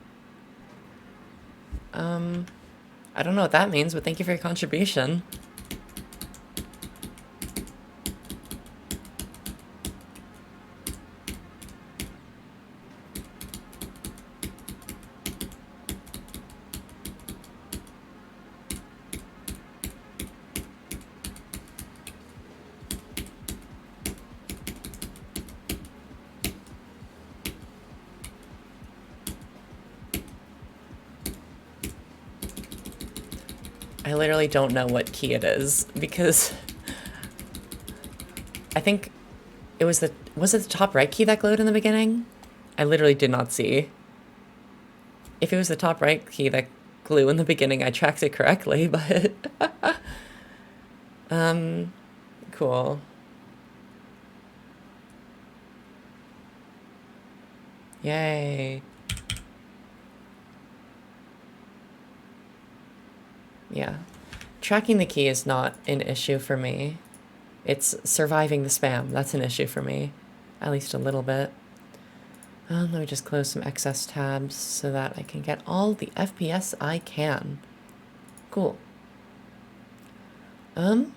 [SPEAKER 1] I don't know what that means, but thank you for your contribution. I literally don't know what key it is, because I think it was the, was it the top right key that glowed in the beginning? I literally did not see. If it was the top right key that glue in the beginning, I tracked it correctly, but cool. Yay. Yeah. Tracking the key is not an issue for me. It's surviving the spam. That's an issue for me. At least a little bit. Let me just close some excess tabs so that I can get all the FPS I can. Cool. Alright.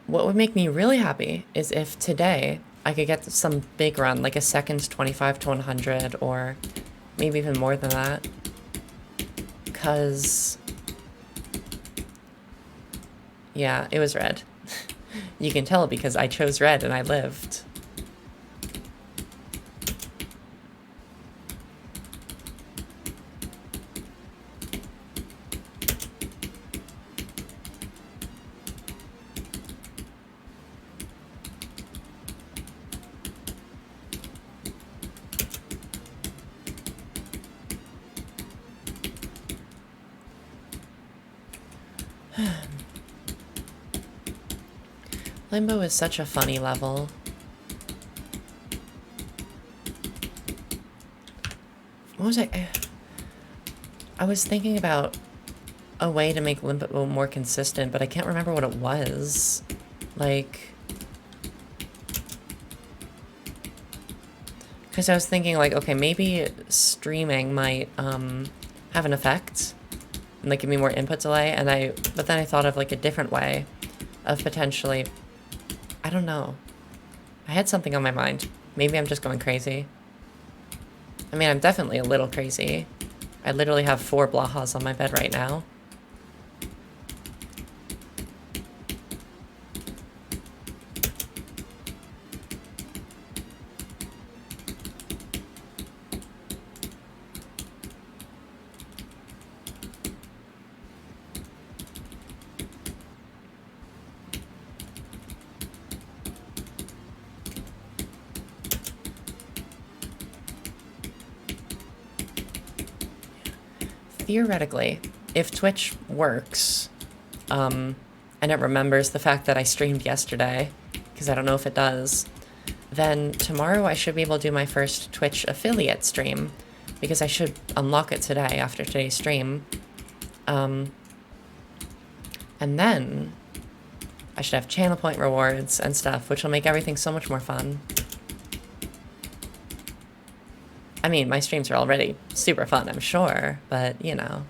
[SPEAKER 1] What would make me really happy is if today I could get some big run, like a seconds 25 to 100, or maybe even more than that. Because, yeah, it was red. You can tell because I chose red and I lived. Limbo is such a funny level. What was I was thinking about a way to make Limbo more consistent, but I can't remember what it was. Like, because I was thinking, like, okay, maybe streaming might have an effect and like give me more input delay, but then I thought of like a different way of potentially, I don't know. I had something on my mind. Maybe I'm just going crazy. I mean, I'm definitely a little crazy. I literally have 4 Blahas on my bed right now. Theoretically, if Twitch works, and it remembers the fact that I streamed yesterday, because I don't know if it does, then tomorrow I should be able to do my first Twitch affiliate stream, because I should unlock it today after today's stream. And then I should have channel point rewards and stuff, which will make everything so much more fun. I mean, my streams are already super fun, I'm sure, but you know.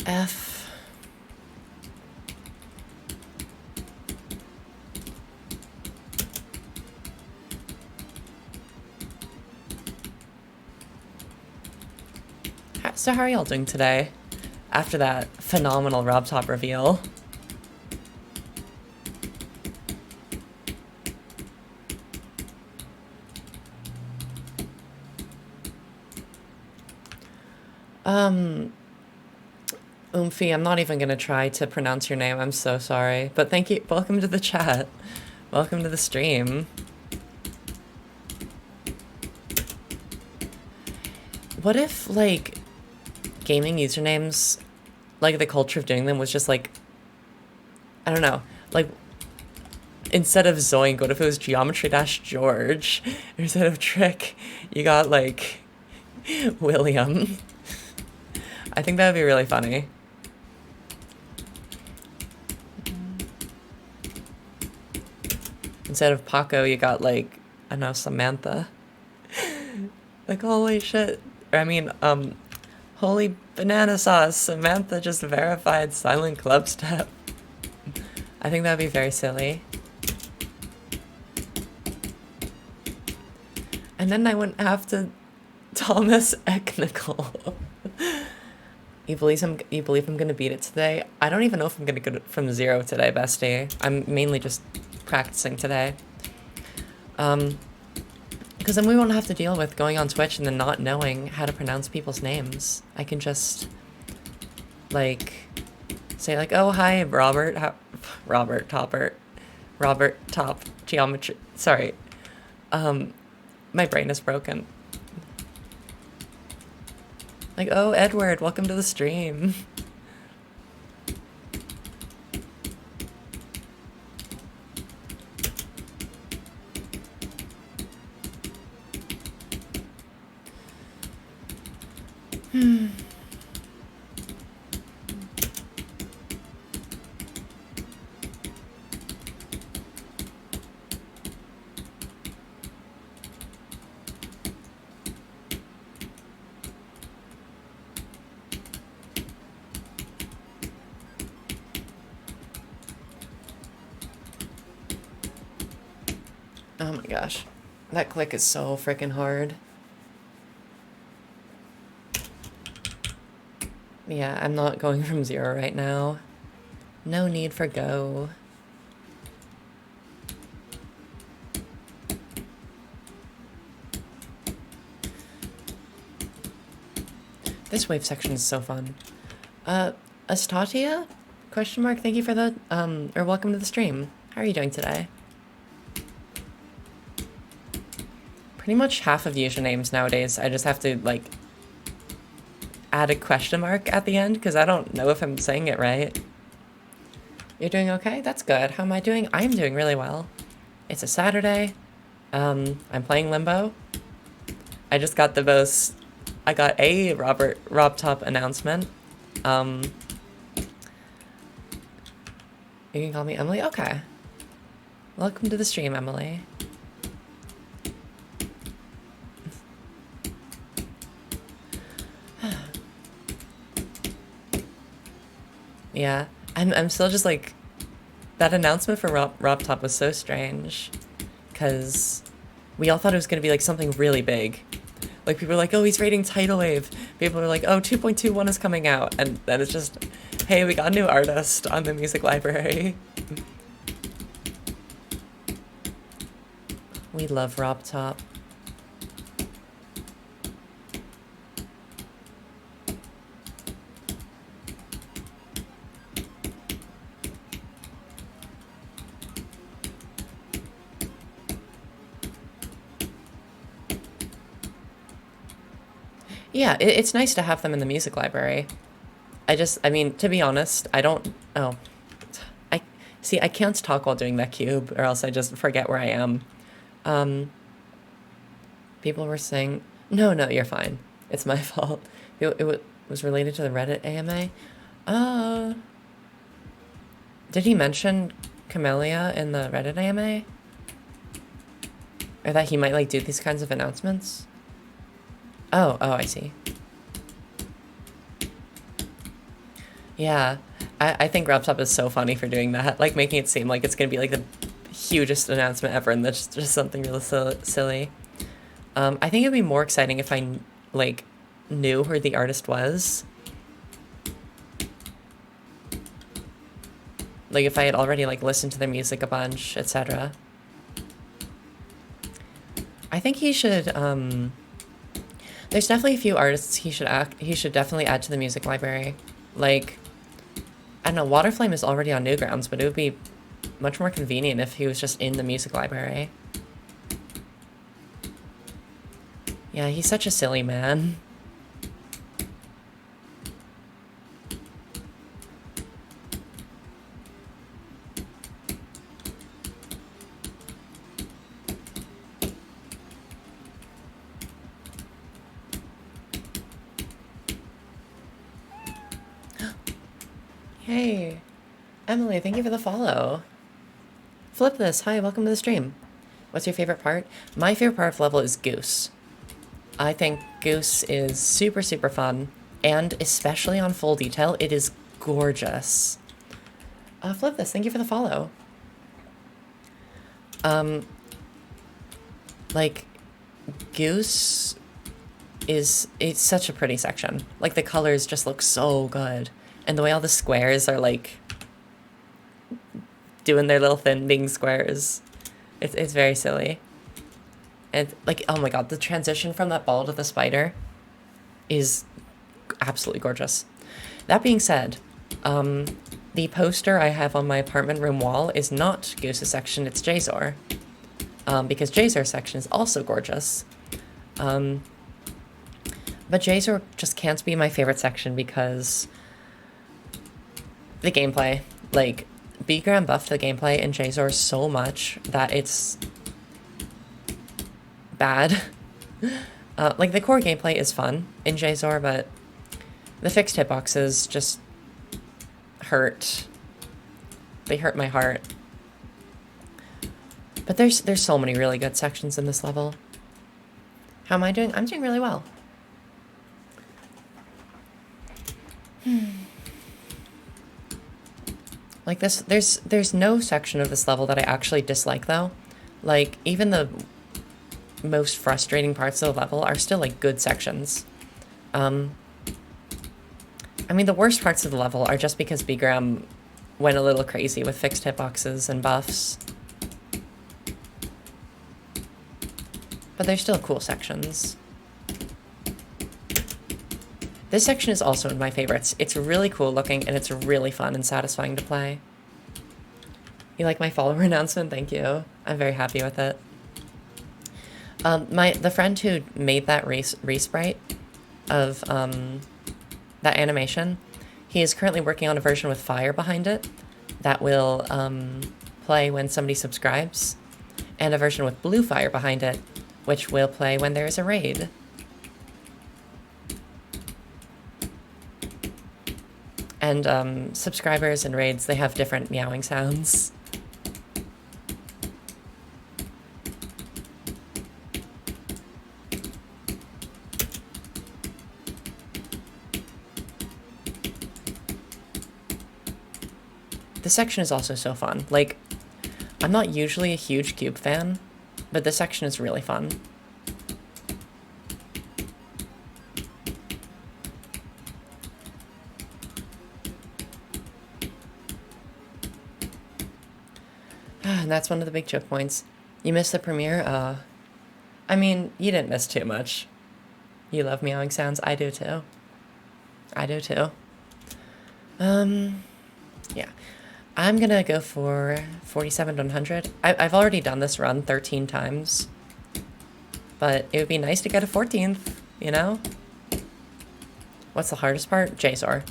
[SPEAKER 1] F. So how are y'all doing today? After that phenomenal RobTop reveal. Oomphy, I'm not even gonna try to pronounce your name, I'm so sorry. But thank you, welcome to the chat. Welcome to the stream. What if, like, gaming usernames, like, the culture of doing them was just, like, I don't know, like, instead of Zoink, what if it was Geometry-George? Instead of Trick, you got, like, William. I think that would be really funny. Instead of Paco, you got, like, I don't know, Samantha. Like, holy shit. Or, I mean, holy banana sauce. Samantha just verified silent club step. I think that would be very silly. And then I wouldn't have to Thomas Ecknickel. You believe I'm gonna beat it today? I don't even know if I'm gonna go from 0 today, bestie. I'm mainly just practicing today. Because then we won't have to deal with going on Twitch and then not knowing how to pronounce people's names. I can just, like, say like, oh, hi, Robert Top Geometry, sorry. My brain is broken. Like, oh, Edward, welcome to the stream. Oh my gosh. That click is so freaking hard. Yeah, I'm not going from 0 right now. No need for go. This wave section is so fun. Astatia? Question mark, thank you for the, or welcome to the stream. How are you doing today? Pretty much half of usernames nowadays, I just have to, like, add a question mark at the end, because I don't know if I'm saying it right. You're doing okay? That's good. How am I doing? I'm doing really well. It's a Saturday. I'm playing Limbo. I just got I got a RobTop announcement. You can call me Emily? Okay. Welcome to the stream, Emily. Yeah, I'm still just like, that announcement for RobTop was so strange, because we all thought it was going to be like something really big. Like, people were like, oh, he's rating Tidal Wave. People were like, oh, 2.21 is coming out. And then it's just, hey, we got a new artist on the music library. We love RobTop. Yeah, it's nice to have them in the music library. I mean, to be honest, I don't, oh, I, see, I can't talk while doing that cube, or else I just forget where I am. Um, People were saying, no, no, you're fine. It's my fault. It was related to the Reddit AMA. Uh, did he mention Camellia in the Reddit AMA? Or that he might, like, do these kinds of announcements? Oh, I see. Yeah, I think RobTop is so funny for doing that, like making it seem like it's gonna be like the hugest announcement ever, and that's just something really silly. I think it'd be more exciting if I like knew who the artist was. Like if I had already like listened to their music a bunch, etc. I think he should. There's definitely a few artists he should definitely add to the music library. Like, I don't know, Waterflame is already on Newgrounds, but it would be much more convenient if he was just in the music library. Yeah, he's such a silly man. Hey, Emily, thank you for the follow. Flip this. Hi, welcome to the stream. What's your favorite part? My favorite part of level is Goose. I think Goose is super, super fun, and especially on full detail, it is gorgeous. Flip this. Thank you for the follow. Like, Goose it's such a pretty section. Like, the colors just look so good. And the way all the squares are, like, doing their little thin squares. It's very silly. And, like, oh my god, the transition from that ball to the spider is absolutely gorgeous. That being said, the poster I have on my apartment room wall is not Goose's section, it's Jazor. Because Jazor's section is also gorgeous. But Jazor just can't be my favorite section because the gameplay. Like, B-Gram buffed the gameplay in Jazor so much that it's bad. Like, the core gameplay is fun in Jazor, but the fixed hitboxes just hurt. They hurt my heart. But there's so many really good sections in this level. How am I doing? I'm doing really well. Like this, there's no section of this level that I actually dislike though. Like, even the most frustrating parts of the level are still like good sections. I mean, the worst parts of the level are just because B-Gram went a little crazy with fixed hitboxes and buffs. But they're still cool sections. This section is also one of my favorites. It's really cool looking, and it's really fun and satisfying to play. You like my follower announcement? Thank you. I'm very happy with it. The friend who made that resprite of that animation, he is currently working on a version with fire behind it that will play when somebody subscribes, and a version with blue fire behind it, which will play when there is a raid. And subscribers and raids, they have different meowing sounds. This section is also so fun. Like, I'm not usually a huge Cube fan, but this section is really fun. And that's one of the big choke points. You missed the premiere? I mean, you didn't miss too much. You love meowing sounds? I do too. I do too. Yeah. I'm gonna go for 47 to 100. I've already done this run 13 times. But it would be nice to get a 14th, you know? What's the hardest part? JSOR.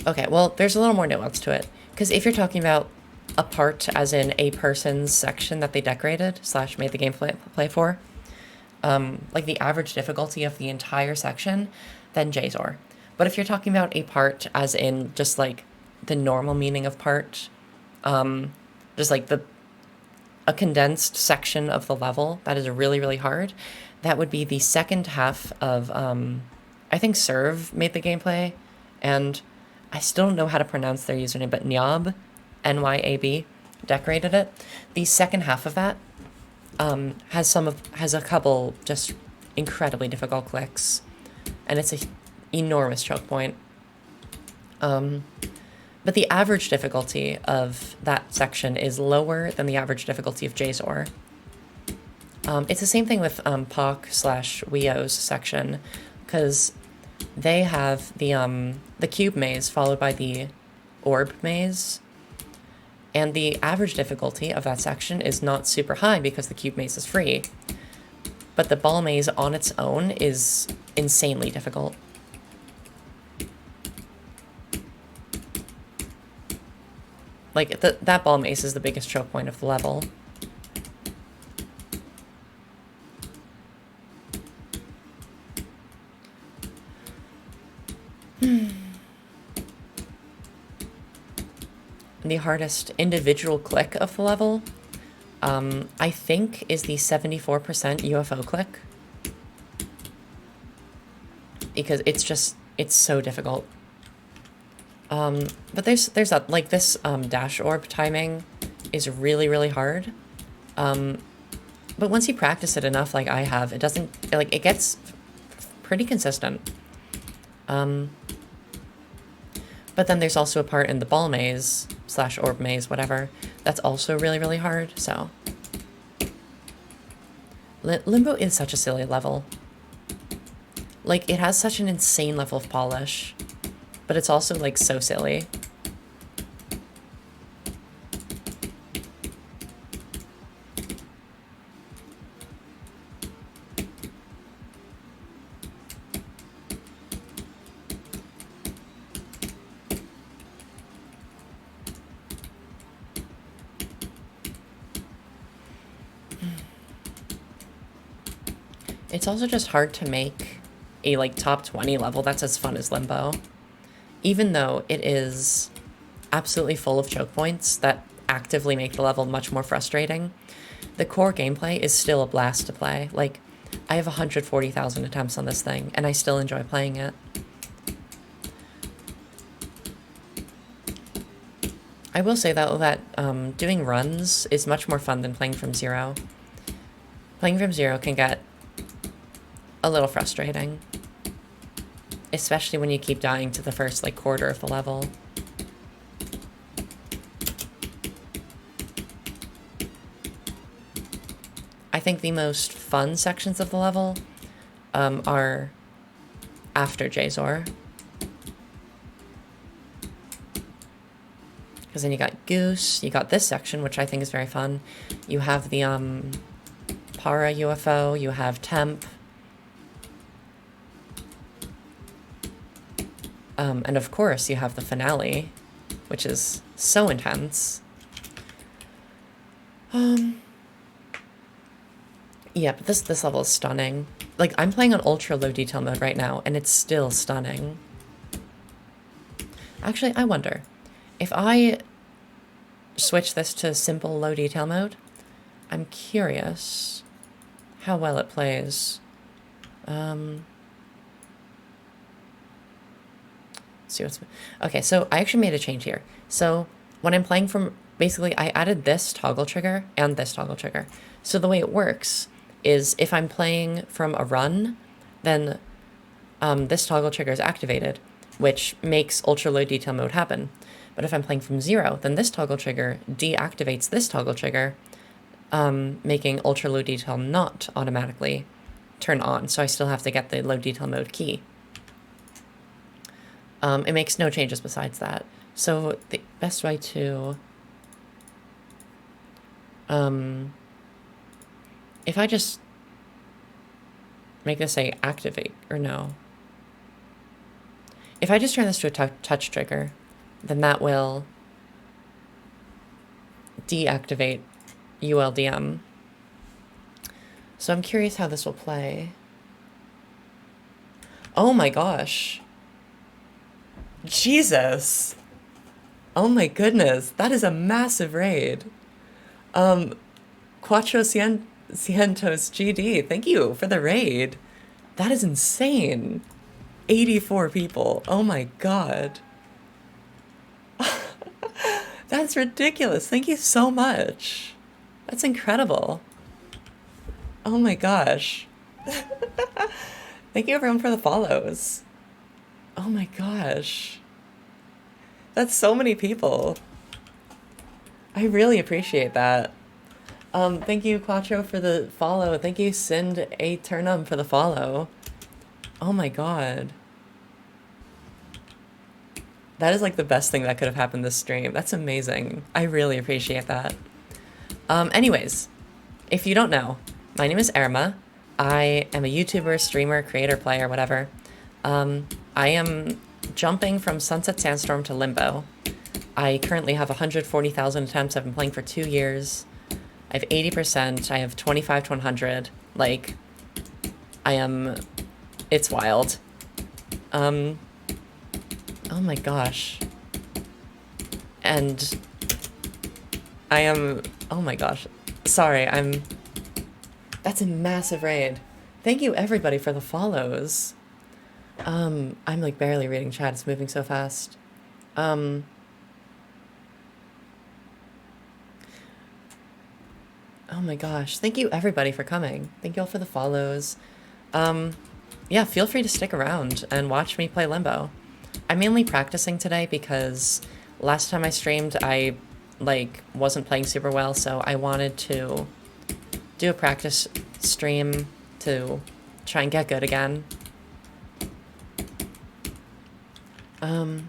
[SPEAKER 1] Okay, well, there's a little more nuance to it. Because if you're talking about a part, as in a person's section that they decorated / made the game play for, like the average difficulty of the entire section, then JSOR. But if you're talking about a part, as in just like the normal meaning of part, just like a condensed section of the level that is really, really hard, that would be the second half of, I think Serve made the gameplay, and I still don't know how to pronounce their username, but Nyab, Nyab, decorated it. The second half of that has a couple just incredibly difficult clicks, and it's an enormous choke point. But the average difficulty of that section is lower than the average difficulty of JSOR. It's the same thing with POC / Wio's section, because they have the cube maze followed by the orb maze, and the average difficulty of that section is not super high because the cube maze is free, but the ball maze on its own is insanely difficult. Like, that ball maze is the biggest choke point of the level. The hardest individual click of the level, I think, is the 74% UFO click. Because it's so difficult. But there's that, like, this dash orb timing is really, really hard. But once you practice it enough, like I have, it gets pretty consistent. But then there's also a part in the ball maze / orb maze, whatever, that's also really, really hard, so. Limbo is such a silly level. Like, it has such an insane level of polish, but it's also, like, so silly. It's also just hard to make a, like, top 20 level that's as fun as Limbo. Even though it is absolutely full of choke points that actively make the level much more frustrating, the core gameplay is still a blast to play. Like, I have 140,000 attempts on this thing, and I still enjoy playing it. I will say, though, that doing runs is much more fun than playing from zero. Playing from zero can get a little frustrating, especially when you keep dying to the first, like, quarter of the level. I think the most fun sections of the level are after JSOR. Because then you got Goose, you got this section, which I think is very fun. You have the Para UFO, you have Temp. And of course, you have the finale, which is so intense. Yeah, but this level is stunning. Like, I'm playing on ultra low detail mode right now, and it's still stunning. Actually, I wonder, if I switch this to simple low detail mode, I'm curious how well it plays. See what's... Okay, so I actually made a change here. So when I'm playing from... Basically, I added this toggle trigger and this toggle trigger. So the way it works is if I'm playing from a run, then this toggle trigger is activated, which makes ultra low detail mode happen. But if I'm playing from zero, then this toggle trigger deactivates this toggle trigger, making ultra low detail not automatically turn on. So I still have to get the low detail mode key. It makes no changes besides that. So the best way to... if I just... make this say activate, or no. If I just turn this to a touch trigger, then that will deactivate ULDM. So I'm curious how this will play. Oh my gosh. Jesus. Oh my goodness. That is a massive raid. Cientos GD, thank you for the raid. That is insane. 84 people. Oh my god. That's ridiculous. Thank you so much. That's incredible. Oh my gosh. Thank you everyone for the follows. Oh my gosh. That's so many people. I really appreciate that. Thank you, Quattro, for the follow. Thank you, Sind A Turnum, for the follow. Oh my god. That is like the best thing that could have happened this stream. That's amazing. I really appreciate that. Anyways, if you don't know, my name is Irma. I am a YouTuber, streamer, creator, player, whatever. I am jumping from Sunset Sandstorm to Limbo. I currently have 140,000 attempts. I've been playing for 2 years. I have 80%. I have 25 to 100. Like, it's wild. Oh my gosh. And oh my gosh. Sorry, that's a massive raid. Thank you everybody for the follows. I'm like barely reading chat, it's moving so fast. Oh my gosh, thank you everybody for coming. Thank you all for the follows. Yeah, feel free to stick around and watch me play Limbo. I'm mainly practicing today because last time I streamed, I wasn't playing super well, so I wanted to do a practice stream to try and get good again. Oh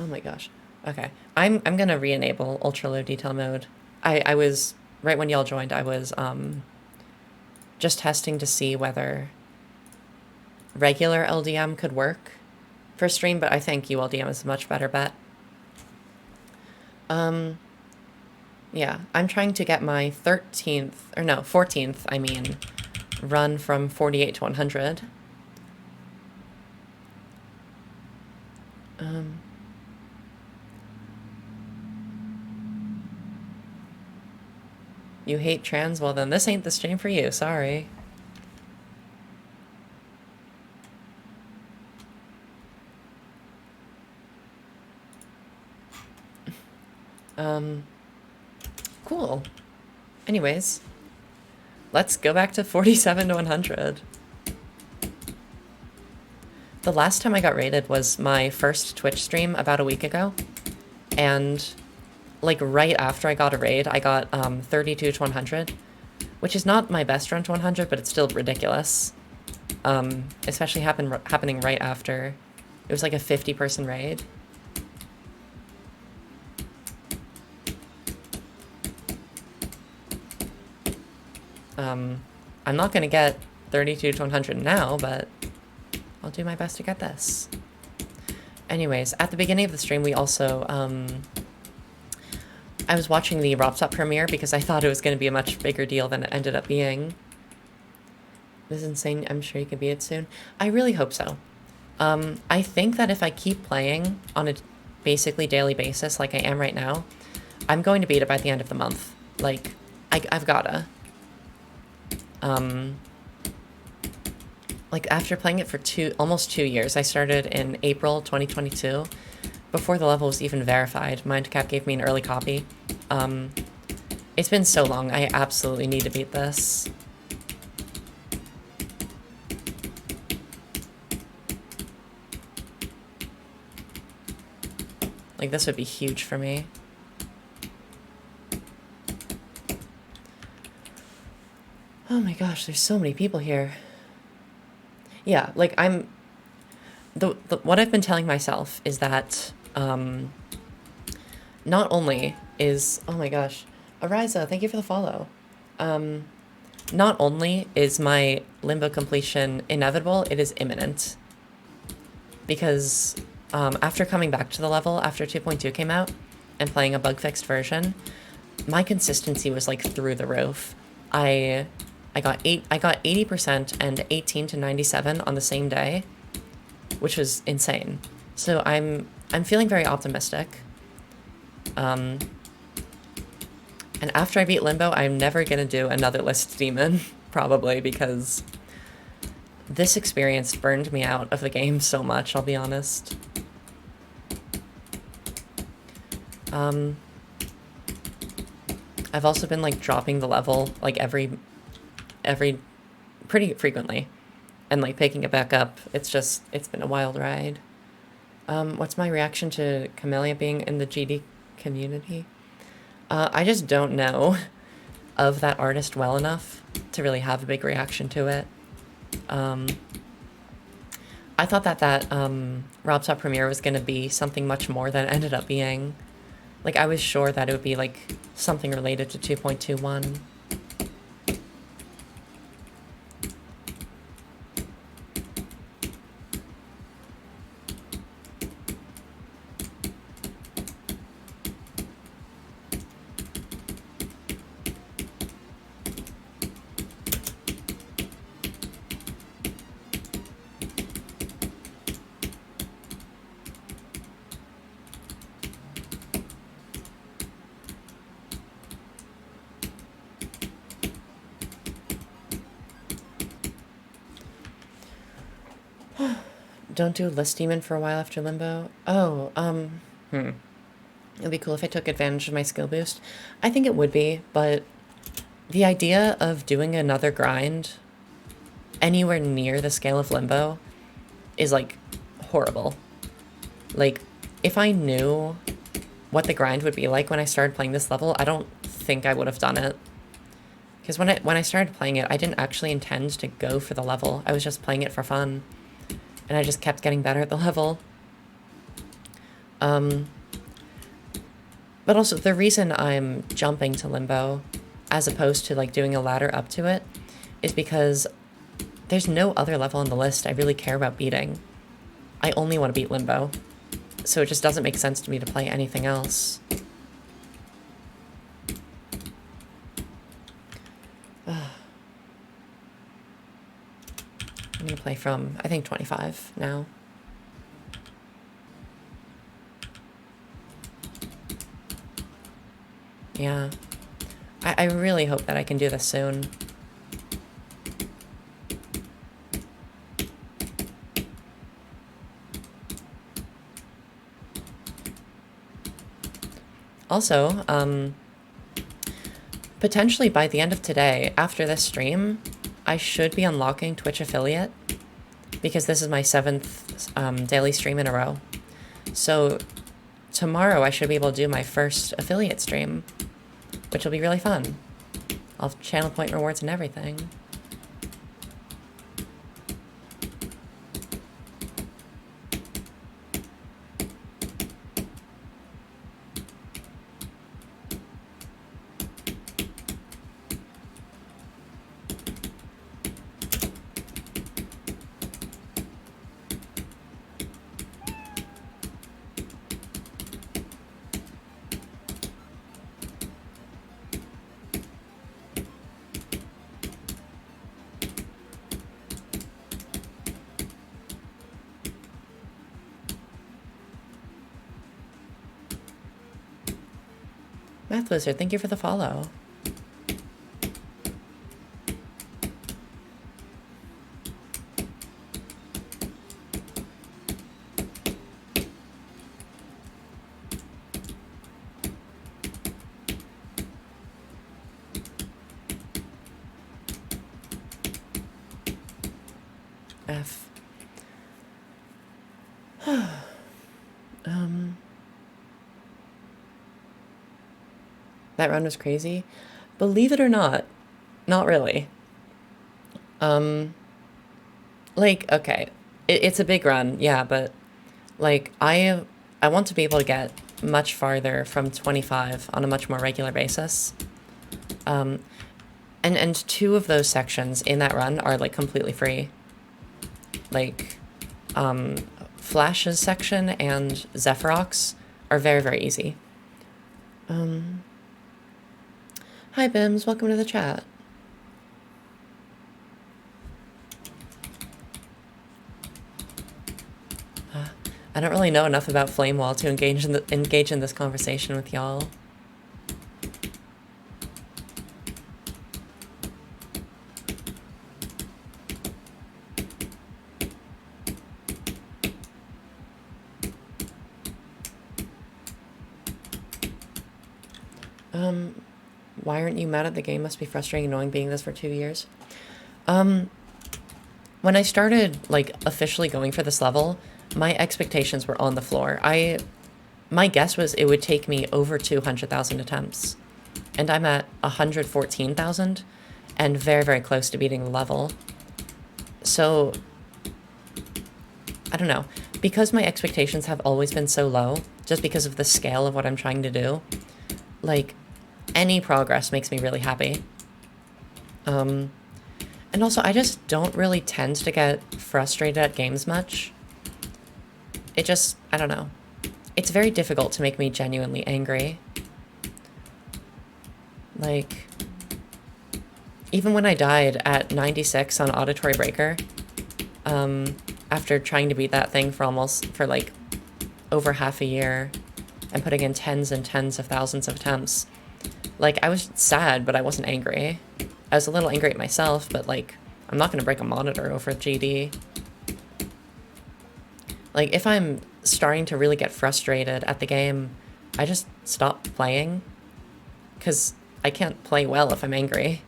[SPEAKER 1] my gosh. Okay, I'm gonna re-enable ultra low detail mode. I was, right when y'all joined, I was just testing to see whether regular LDM could work for stream, but I think ULDM is a much better bet. Yeah, I'm trying to get my 14th, I mean, run from 48 to 100. You hate trans? Well then, this ain't the stream for you, sorry. Cool. Anyways, let's go back to 47 to 100. The last time I got rated was my first Twitch stream about a week ago, and like right after I got a raid, I got 32 to 100, which is not my best run to 100, but it's still ridiculous. Especially happening right after. It was like a 50-person raid. I'm not gonna get 32 to 100 now, but I'll do my best to get this. Anyways, at the beginning of the stream, we also, I was watching the RobTop's premiere because I thought it was going to be a much bigger deal than it ended up being. This is insane. I'm sure you can beat it soon. I really hope so. I think that if I keep playing on a basically daily basis like I am right now, I'm going to beat it by the end of the month. Like, I've gotta. Like, after playing it for almost 2 years, I started in April 2022, before the level was even verified. Mindcap gave me an early copy. It's been so long, I absolutely need to beat this. Like, this would be huge for me. Oh my gosh, there's so many people here. Yeah, like, what I've been telling myself is that, not only is, oh my gosh, Ariza, thank you for the follow. not only is my Limbo completion inevitable, it is imminent. Because after coming back to the level after 2.2 came out and playing a bug-fixed version, my consistency was like through the roof. I got 80% and 18 to 97 on the same day, which was insane. So I'm feeling very optimistic. And after I beat Limbo, I'm never gonna do another list demon, probably, because this experience burned me out of the game so much, I'll be honest. I've also been like dropping the level like every pretty frequently and like picking it back up. It's been a wild ride. What's my reaction to Camellia being in the GD community? I just don't know of that artist well enough to really have a big reaction to it. I thought that RobTop premiere was going to be something much more than it ended up being. Like, I was sure that it would be, like, something related to 2.21. Don't do list demon for a while after Limbo. Oh, it'd be cool if I took advantage of my skill boost. I think it would be, but the idea of doing another grind anywhere near the scale of Limbo is, like, horrible. Like, if I knew what the grind would be like when I started playing this level, I don't think I would have done it. Because when I started playing it, I didn't actually intend to go for the level. I was just playing it for fun. And I just kept getting better at the level. But also, the reason I'm jumping to Limbo, as opposed to, like, doing a ladder up to it, is because there's no other level on the list I really care about beating. I only want to beat Limbo. So it just doesn't make sense to me to play anything else. I'm going to play from, I think, 25 now. Yeah. I really hope that I can do this soon. Also, potentially by the end of today, after this stream, I should be unlocking Twitch affiliate, because this is my 7th daily stream in a row. So tomorrow I should be able to do my first affiliate stream, which will be really fun. I'll have channel point rewards and everything. Math Wizard, thank you for the follow. F. That run was crazy. Believe it or not really. Like, okay, it's a big run, yeah, but, like, I want to be able to get much farther from 25 on a much more regular basis. And And two of those sections in that run are like completely free. Like Flash's section and Zephyrox are very, very easy. Hi Bims, welcome to the chat. I don't really know enough about Flamewall to engage in this conversation with y'all. Why aren't you mad at the game? Must be frustrating knowing being this for 2 years. When I started like officially going for this level, my expectations were on the floor. My guess was it would take me over 200,000 attempts, and I'm at 114,000 and very, very close to beating the level. So I don't know, because my expectations have always been so low, just because of the scale of what I'm trying to do, like any progress makes me really happy. And also, I just don't really tend to get frustrated at games much. It just, I don't know. It's very difficult to make me genuinely angry. Like, even when I died at 96 on Auditory Breaker, after trying to beat that thing for like over half a year and putting in tens and tens of thousands of attempts, like, I was sad, but I wasn't angry. I was a little angry at myself, but like, I'm not gonna break a monitor over GD. Like, if I'm starting to really get frustrated at the game, I just stop playing, because I can't play well if I'm angry.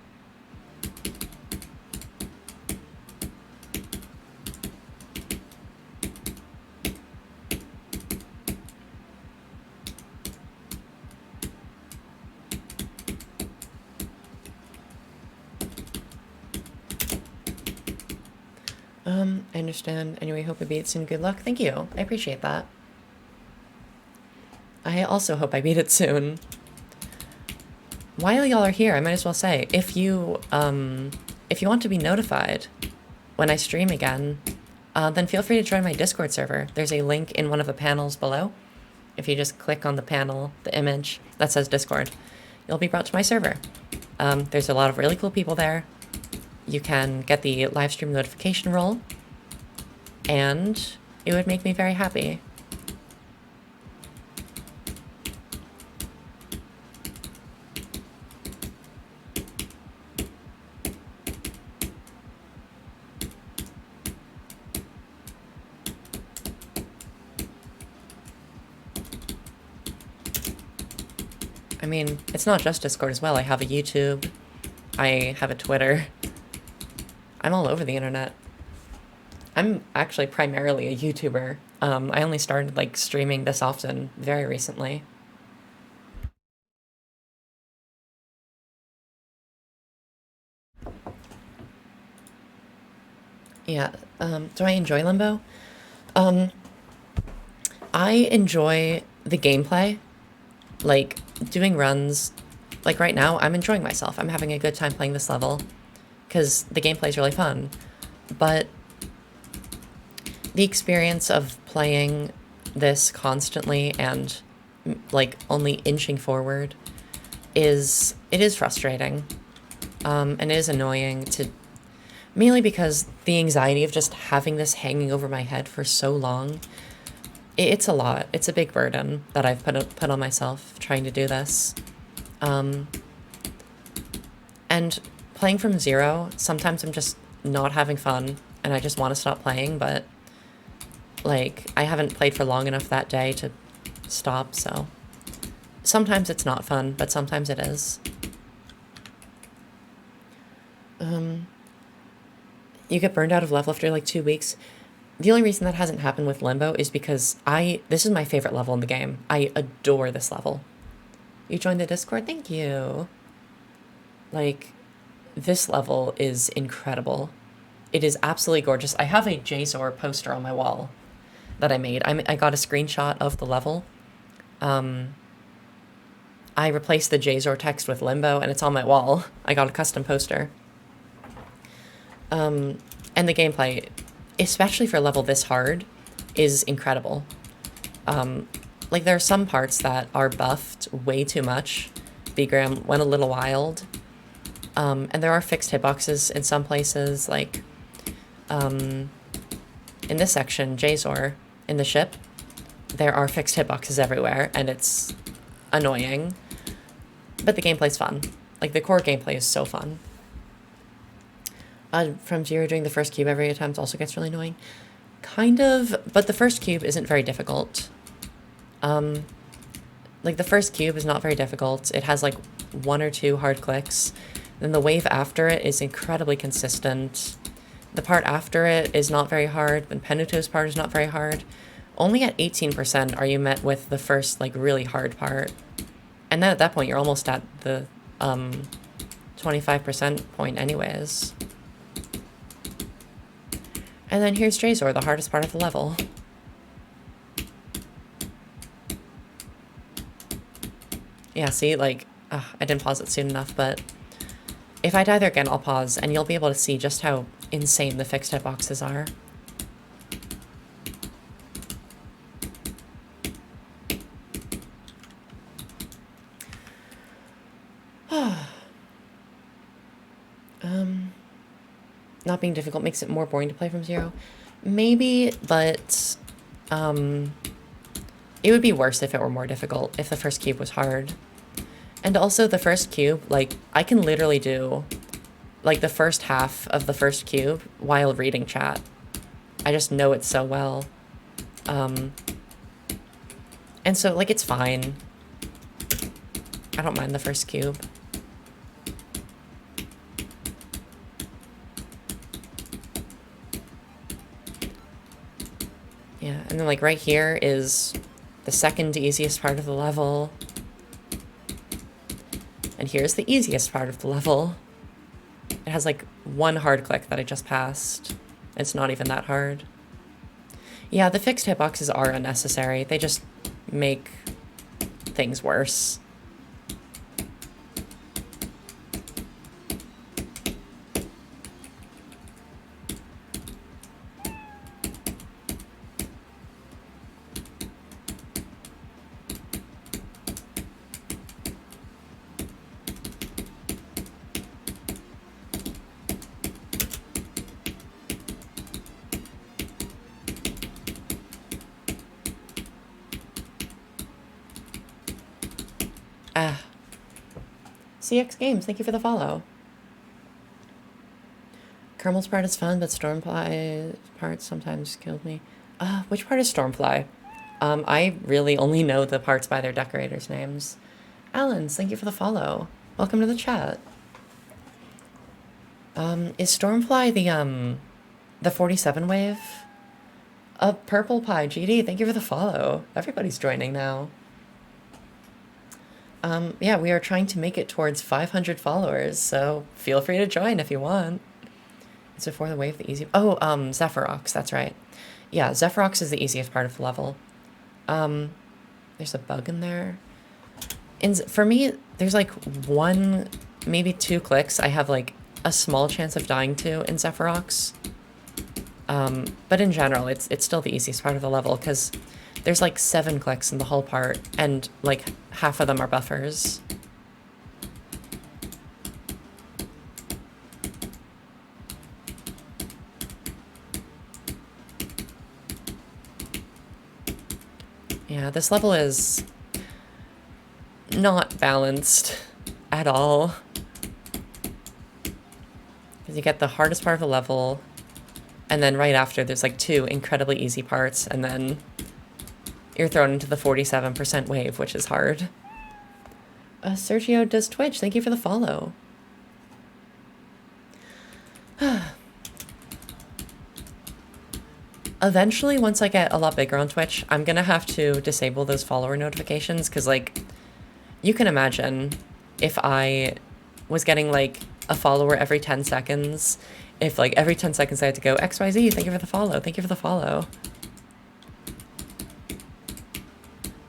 [SPEAKER 1] I understand. Anyway, hope I beat it soon. Good luck. Thank you. I appreciate that. I also hope I beat it soon. While y'all are here, I might as well say, if you want to be notified when I stream again, then feel free to join my Discord server. There's a link in one of the panels below. If you just click on the panel, the image that says Discord, you'll be brought to my server. There's a lot of really cool people there. You can get the live stream notification roll, and it would make me very happy. I mean, it's not just Discord as well. I have a YouTube. I have a Twitter. I'm all over the internet. I'm actually primarily a YouTuber. I only started like streaming this often very recently. Yeah, do I enjoy Limbo? I enjoy the gameplay, like doing runs. Like right now, I'm enjoying myself. I'm having a good time playing this level because the gameplay is really fun. But the experience of playing this constantly and like only inching forward is frustrating. And it is annoying to, mainly because the anxiety of just having this hanging over my head for so long, it's a lot. It's a big burden that I've put on myself trying to do this. And playing from zero, sometimes I'm just not having fun and I just want to stop playing, but like I haven't played for long enough that day to stop, so sometimes it's not fun, but sometimes it is. You get burned out of level after like 2 weeks. The only reason that hasn't happened with Limbo is because this is my favorite level in the game. I adore this level. You joined the Discord? Thank you. Like, this level is incredible. It is absolutely gorgeous. I have a JSOR poster on my wall that I made. I got a screenshot of the level. I replaced the JSOR text with Limbo, and it's on my wall. I got a custom poster. And the gameplay, especially for a level this hard, is incredible. Like, there are some parts that are buffed way too much. Bgram went a little wild. And there are fixed hitboxes in some places, like, in this section, JSOR, in the ship, there are fixed hitboxes everywhere, and it's annoying. But the gameplay's fun. Like, the core gameplay is so fun. From Zero, doing the first cube every attempt also gets really annoying. Kind of, but the first cube isn't very difficult. Like, the first cube is not very difficult. It has, like, 1 or 2 hard clicks. Then the wave after it is incredibly consistent. The part after it is not very hard. The Penuto's part is not very hard. Only at 18% are you met with the first, like, really hard part. And then at that point, you're almost at the 25% point anyways. And then here's JSOR, the hardest part of the level. Yeah, see, like, I didn't pause it soon enough, but if I die there again, I'll pause, and you'll be able to see just how insane the fixed hitboxes are. Not being difficult makes it more boring to play from Zero. Maybe, but it would be worse if it were more difficult, if the first cube was hard. And also the first cube, like, I can literally do, like, the first half of the first cube while reading chat. I just know it so well. And so, like, it's fine. I don't mind the first cube. Yeah, and then, like, right here is the second easiest part of the level. And here's the easiest part of the level. It has, like, 1 hard click that I just passed. It's not even that hard. Yeah, the fixed hitboxes are unnecessary. They just make things worse. CX Games, thank you for the follow. Kermel's part is fun, but Stormfly's part sometimes killed me. Which part is Stormfly? I really only know the parts by their decorators' names. Allens, thank you for the follow. Welcome to the chat. Is Stormfly the 47 wave? Purple Pie GD, thank you for the follow. Everybody's joining now. Yeah, we are trying to make it towards 500 followers, so feel free to join if you want. It's before the wave, the easy... Oh, Zephyrox, that's right. Yeah, Zephyrox is the easiest part of the level. There's a bug in there. For me, there's like 1, maybe 2 clicks I have like a small chance of dying to in Zephyrox. But in general, it's still the easiest part of the level, because there's like 7 clicks in the whole part, and like half of them are buffers. Yeah, this level is not balanced at all. Because you get the hardest part of the level, and then right after there's like 2 incredibly easy parts, and then you're thrown into the 47% wave, which is hard. Sergio does Twitch, thank you for the follow. Eventually, once I get a lot bigger on Twitch, I'm gonna have to disable those follower notifications, because, like, you can imagine if I was getting, like, a follower every 10 seconds, if, like, every 10 seconds I had to go, XYZ, thank you for the follow, thank you for the follow.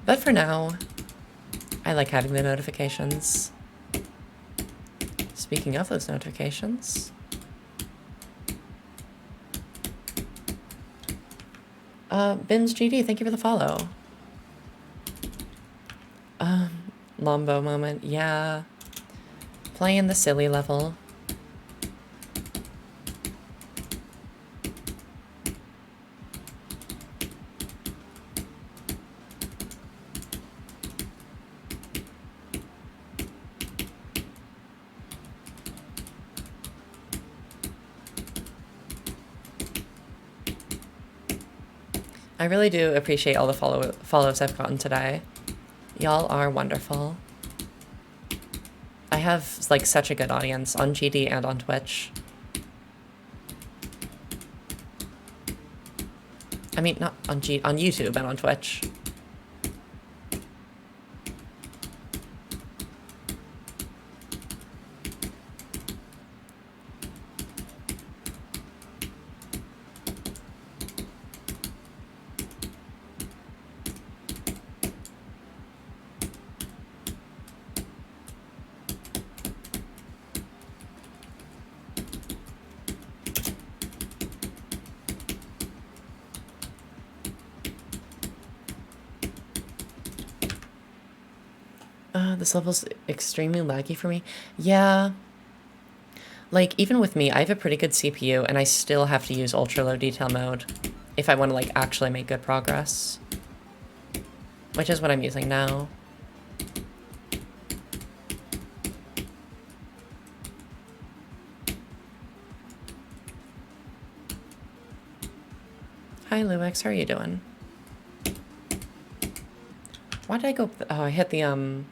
[SPEAKER 1] But for now, I like having the notifications. Speaking of those notifications. Bims GD, thank you for the follow. Lombo moment, yeah. Playing the silly level. I really do appreciate all the follows I've gotten today. Y'all are wonderful. I have like such a good audience on GD and on Twitch. I mean, not on on YouTube and on Twitch. This level's extremely laggy for me. Yeah. Like, even with me, I have a pretty good CPU, and I still have to use ultra low detail mode if I want to, like, actually make good progress. Which is what I'm using now. Hi, Luix, how are you doing? Why did I go... Oh, I hit the,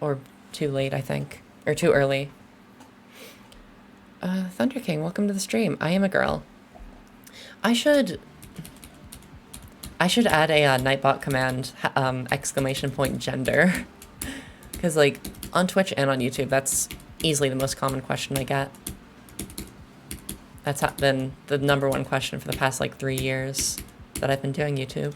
[SPEAKER 1] or too late, I think. Or too early. Thunder King, welcome to the stream. I am a girl. I should add a Nightbot command, exclamation point gender. Because, like, on Twitch and on YouTube, that's easily the most common question I get. That's been the #1 question for the past, like, 3 years that I've been doing YouTube.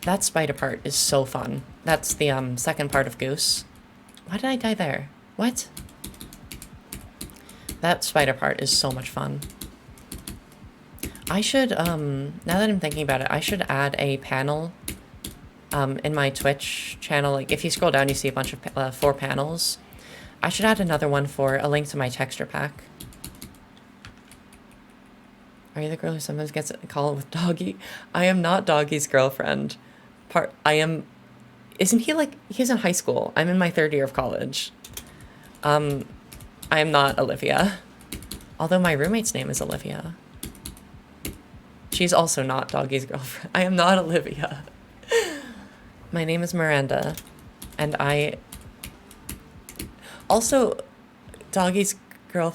[SPEAKER 1] That spider part is so fun. That's the second part of Goose. Why did I die there? What? That spider part is so much fun. I should, now that I'm thinking about it, I should add a panel in my Twitch channel. Like, if you scroll down, you see a bunch of 4 panels. I should add another one for a link to my texture pack. Are you the girl who sometimes gets a call with Doggy? I am not Doggy's girlfriend. Isn't he like, he's in high school. I'm in my 3rd year of college. I am not Olivia. Although my roommate's name is Olivia. She's also not Doggy's girlfriend. I am not Olivia. My name is Miranda. And also, Doggy's are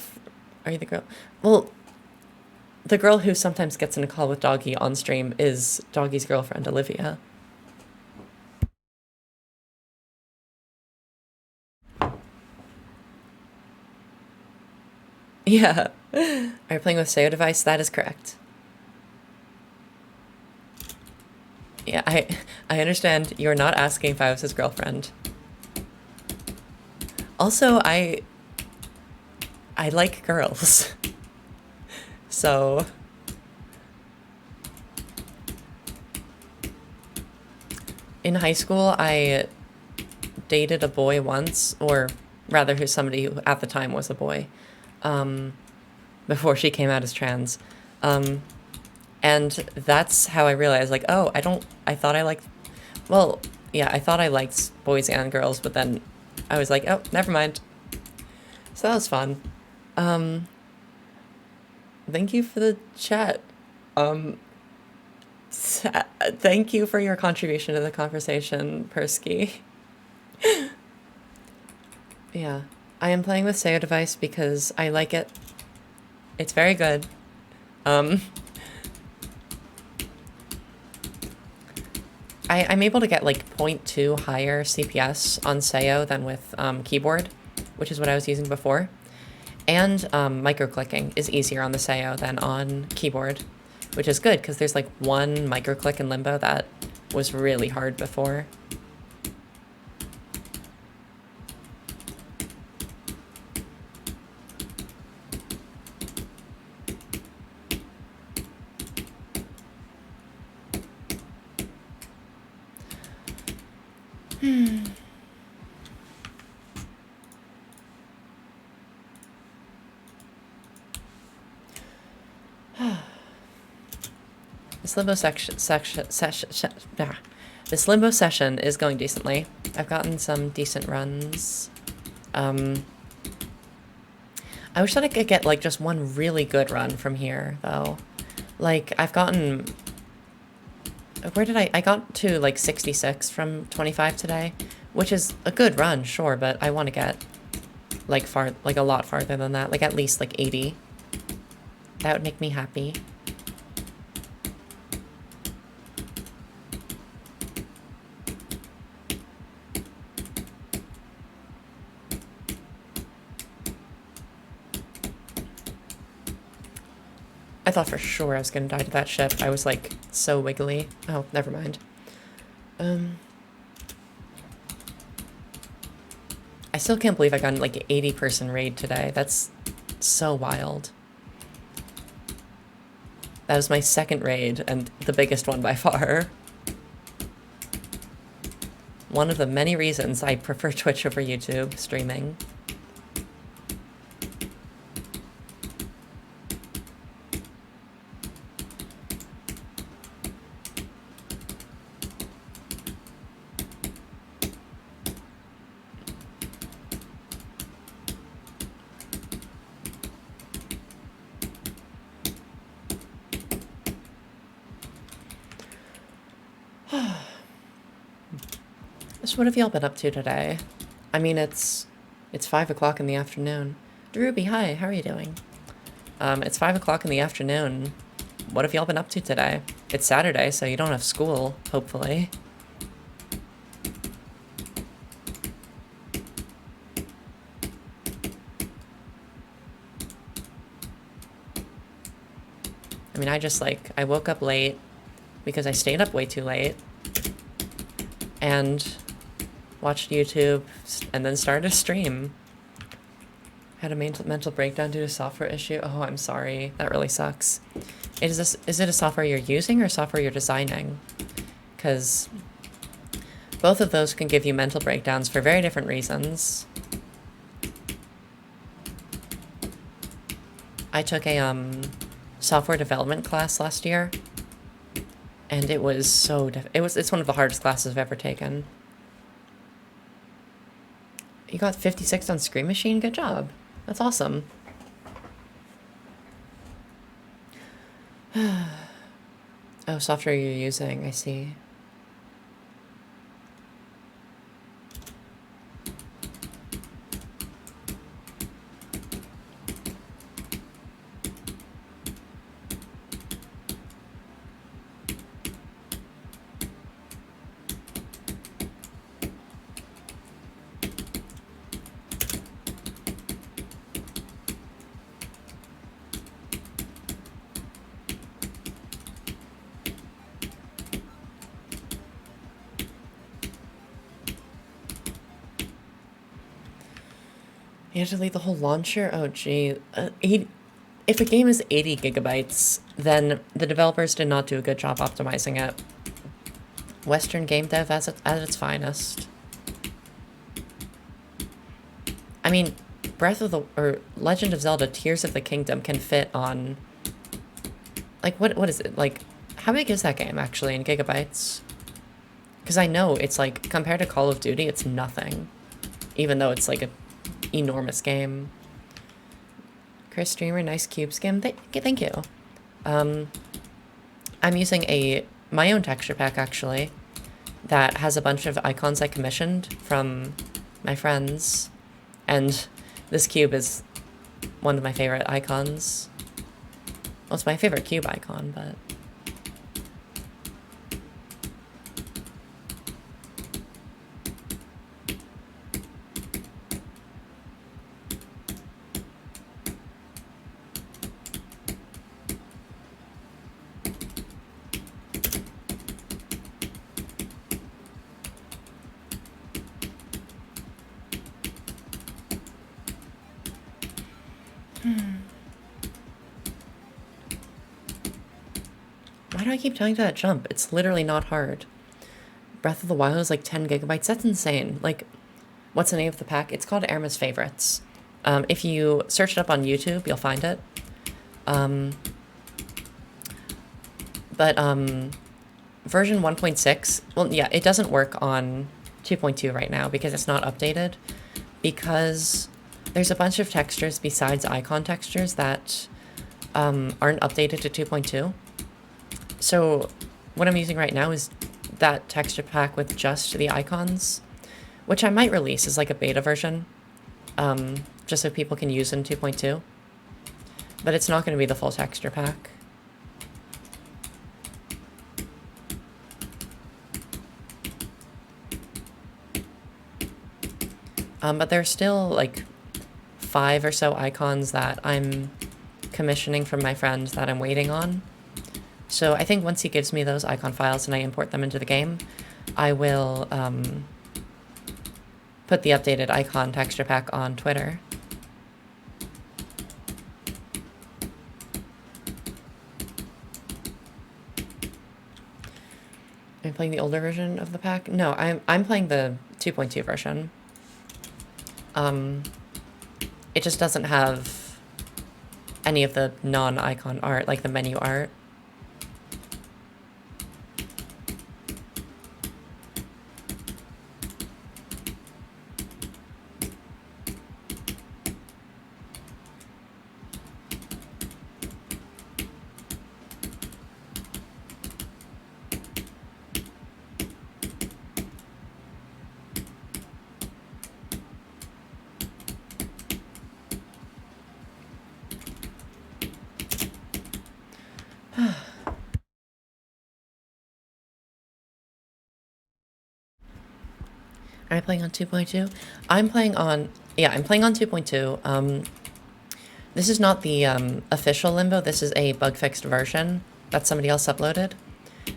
[SPEAKER 1] you the girl? Well, the girl who sometimes gets in a call with Doggy on stream is Doggy's girlfriend, Olivia. Yeah. Are you playing with SEO device? That is correct. Yeah, I understand you're not asking if I was his girlfriend. Also, I like girls. So... In high school, I dated a boy once, or rather somebody who at the time was a boy, before she came out as trans. And that's how I realized, like, oh, I thought I liked, well, yeah, I thought I liked boys and girls, but then I was like, oh, never mind. So that was fun. Thank you for the chat. Thank you for your contribution to the conversation, Persky. Yeah, I am playing with SEO device because I like it. It's very good. I'm able to get like zero point 0.2 higher CPS on SEO than with keyboard, which is what I was using before. And micro-clicking is easier on the SEO than on keyboard, which is good because there's like one micro-click in Limbo that was really hard before. This limbo session is going decently. I've gotten some decent runs. I wish that I could get like just one really good run from here though. Like I've gotten, where did I got to like 66 from 25 today, which is a good run, sure, but I want to get like a lot farther than that, like at least like 80. That would make me happy. I thought for sure I was gonna die to that ship. I was like so wiggly. Oh, never mind. I still can't believe I got like an 80-person raid today. That's so wild. That was my second raid and the biggest one by far. One of the many reasons I prefer Twitch over YouTube streaming. So what have y'all been up to today? I mean, it's 5 o'clock in the afternoon. Ruby, hi, how are you doing? It's 5 o'clock in the afternoon. What have y'all been up to today? It's Saturday, so you don't have school, hopefully. I mean, I woke up late because I stayed up way too late and watched YouTube and then started a stream. Had a mental breakdown due to a software issue. Oh, I'm sorry. That really sucks. Is it a software you're using or software you're designing? Because both of those can give you mental breakdowns for very different reasons. I took a software development class last year, and it was so it's one of the hardest classes I've ever taken. You got 56 on Scream Machine? Good job. That's awesome. Oh, software you're using, I see. You have to delete the whole launcher? Oh, gee. If a game is 80 gigabytes, then the developers did not do a good job optimizing it. Western game dev at its finest. I mean, Legend of Zelda Tears of the Kingdom can fit on... Like, what is it? Like, how big is that game, actually, in gigabytes? Because I know it's, like, compared to Call of Duty, it's nothing. Even though it's, like, a enormous game. Chris Streamer, nice cube skim. Thank you. I'm using my own texture pack, actually, that has a bunch of icons I commissioned from my friends. And this cube is one of my favorite icons. Well, it's my favorite cube icon, but... Why do I keep telling you that jump? It's literally not hard. Breath of the Wild is like 10 gigabytes. That's insane. Like, what's the name of the pack? It's called Irma's Favorites. If you search it up on YouTube, you'll find it. But version 1.6, well, yeah, it doesn't work on 2.2 right now because it's not updated. Because there's a bunch of textures besides icon textures that aren't updated to 2.2. So what I'm using right now is that texture pack with just the icons, which I might release as like a beta version, just so people can use in 2.2. But it's not going to be the full texture pack. But there's still like 5 or so icons that I'm commissioning from my friend that I'm waiting on. So I think once he gives me those icon files and I import them into the game, I will put the updated icon texture pack on Twitter. Am I playing the older version of the pack? No, I'm playing the 2.2 version. It just doesn't have any of the non-icon art, like the menu art. Am I playing on 2.2? I'm playing on 2.2. This is not the official Limbo. This is a bug-fixed version that somebody else uploaded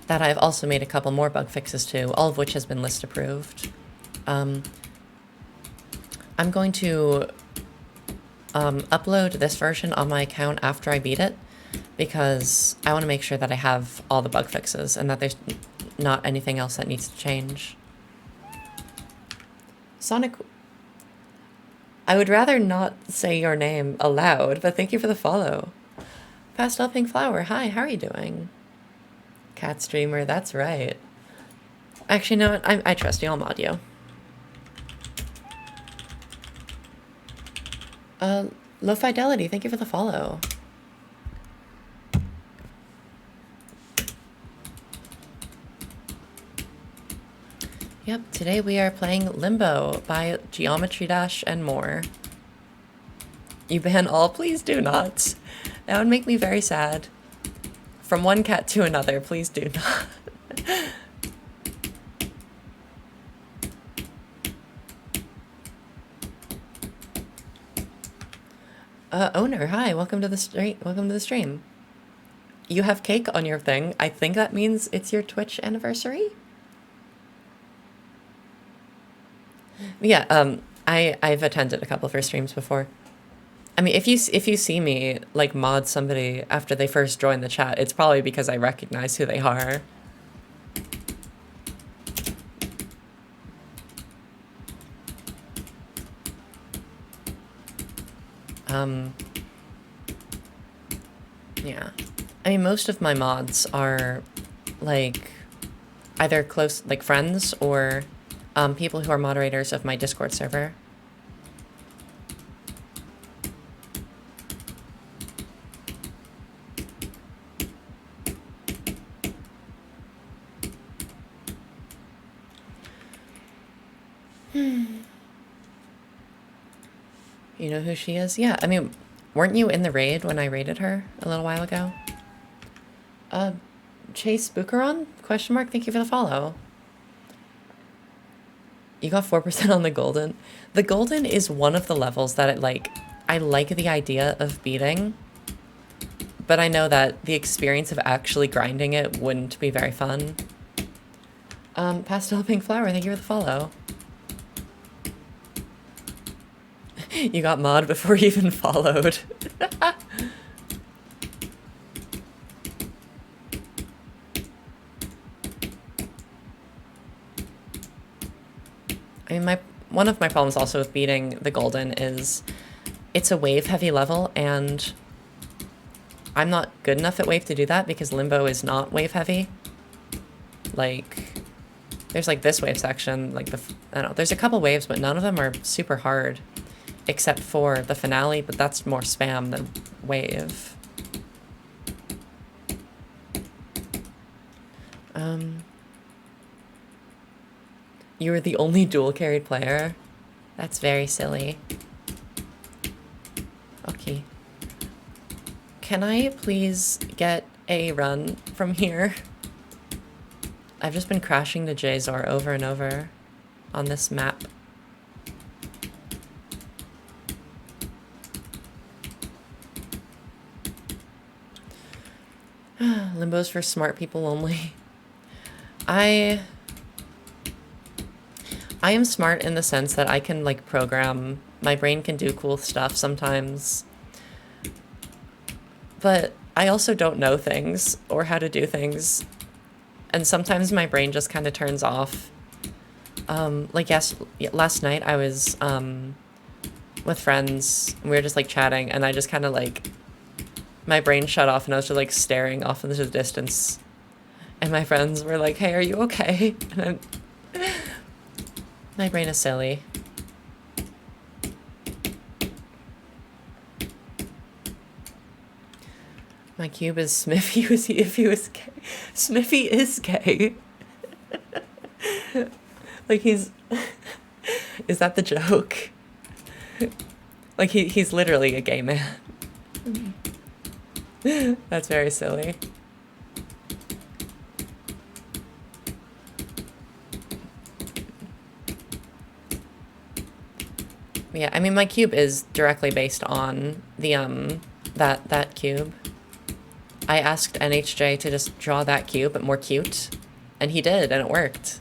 [SPEAKER 1] that I've also made a couple more bug fixes to, all of which has been list approved. I'm going to upload this version on my account after I beat it, because I want to make sure that I have all the bug fixes and that there's not anything else that needs to change. Sonic, I would rather not say your name aloud, but thank you for the follow. Pastel Pink Flower, hi, how are you doing? Cat Streamer, that's right. Actually, no, I trust you, I'll mod you. Low Fidelity, thank you for the follow. Yep, today we are playing Limbo by Geometry Dash and more. You ban all? Please do not. That would make me very sad. From one cat to another, please do not. Owner, hi, welcome to the stream. You have cake on your thing. I think that means it's your Twitch anniversary? Yeah, I've attended a couple of her streams before. I mean, if you see me like mod somebody after they first join the chat, it's probably because I recognize who they are. Yeah. I mean, most of my mods are like either close, like friends, or people who are moderators of my Discord server. You know who she is? Yeah, I mean, weren't you in the raid when I raided her a little while ago? Chase Bucheron? Question mark, thank you for the follow. You got 4% on the golden. The golden is one of the levels that I like the idea of beating, but I know that the experience of actually grinding it wouldn't be very fun. Pastel Pink Flower, thank you for the follow. You got mod before you even followed. I mean, one of my problems also with beating the Golden is it's a wave-heavy level, and I'm not good enough at wave to do that because Limbo is not wave-heavy. Like, there's like this wave section, like I don't know, there's a couple waves, but none of them are super hard, except for the finale, but that's more spam than wave. You were the only dual-carried player? That's very silly. Okay. Can I please get a run from here? I've just been crashing to J-Zor over and over on this map. Limbo's for smart people only. I am smart in the sense that I can, like, program. My brain can do cool stuff sometimes. But I also don't know things or how to do things. And sometimes my brain just kind of turns off. Like, last night I was with friends, and we were just, like, chatting, and I just kind of, like, my brain shut off, and I was just, like, staring off into the distance. And my friends were like, hey, are you okay? And my brain is silly. My cube is Smithy if he was gay. Smithy is gay. Like, he's... Is that the joke? Like, he's literally a gay man. That's very silly. Yeah, I mean, my cube is directly based on the, that cube. I asked NHJ to just draw that cube, but more cute. And he did, and it worked.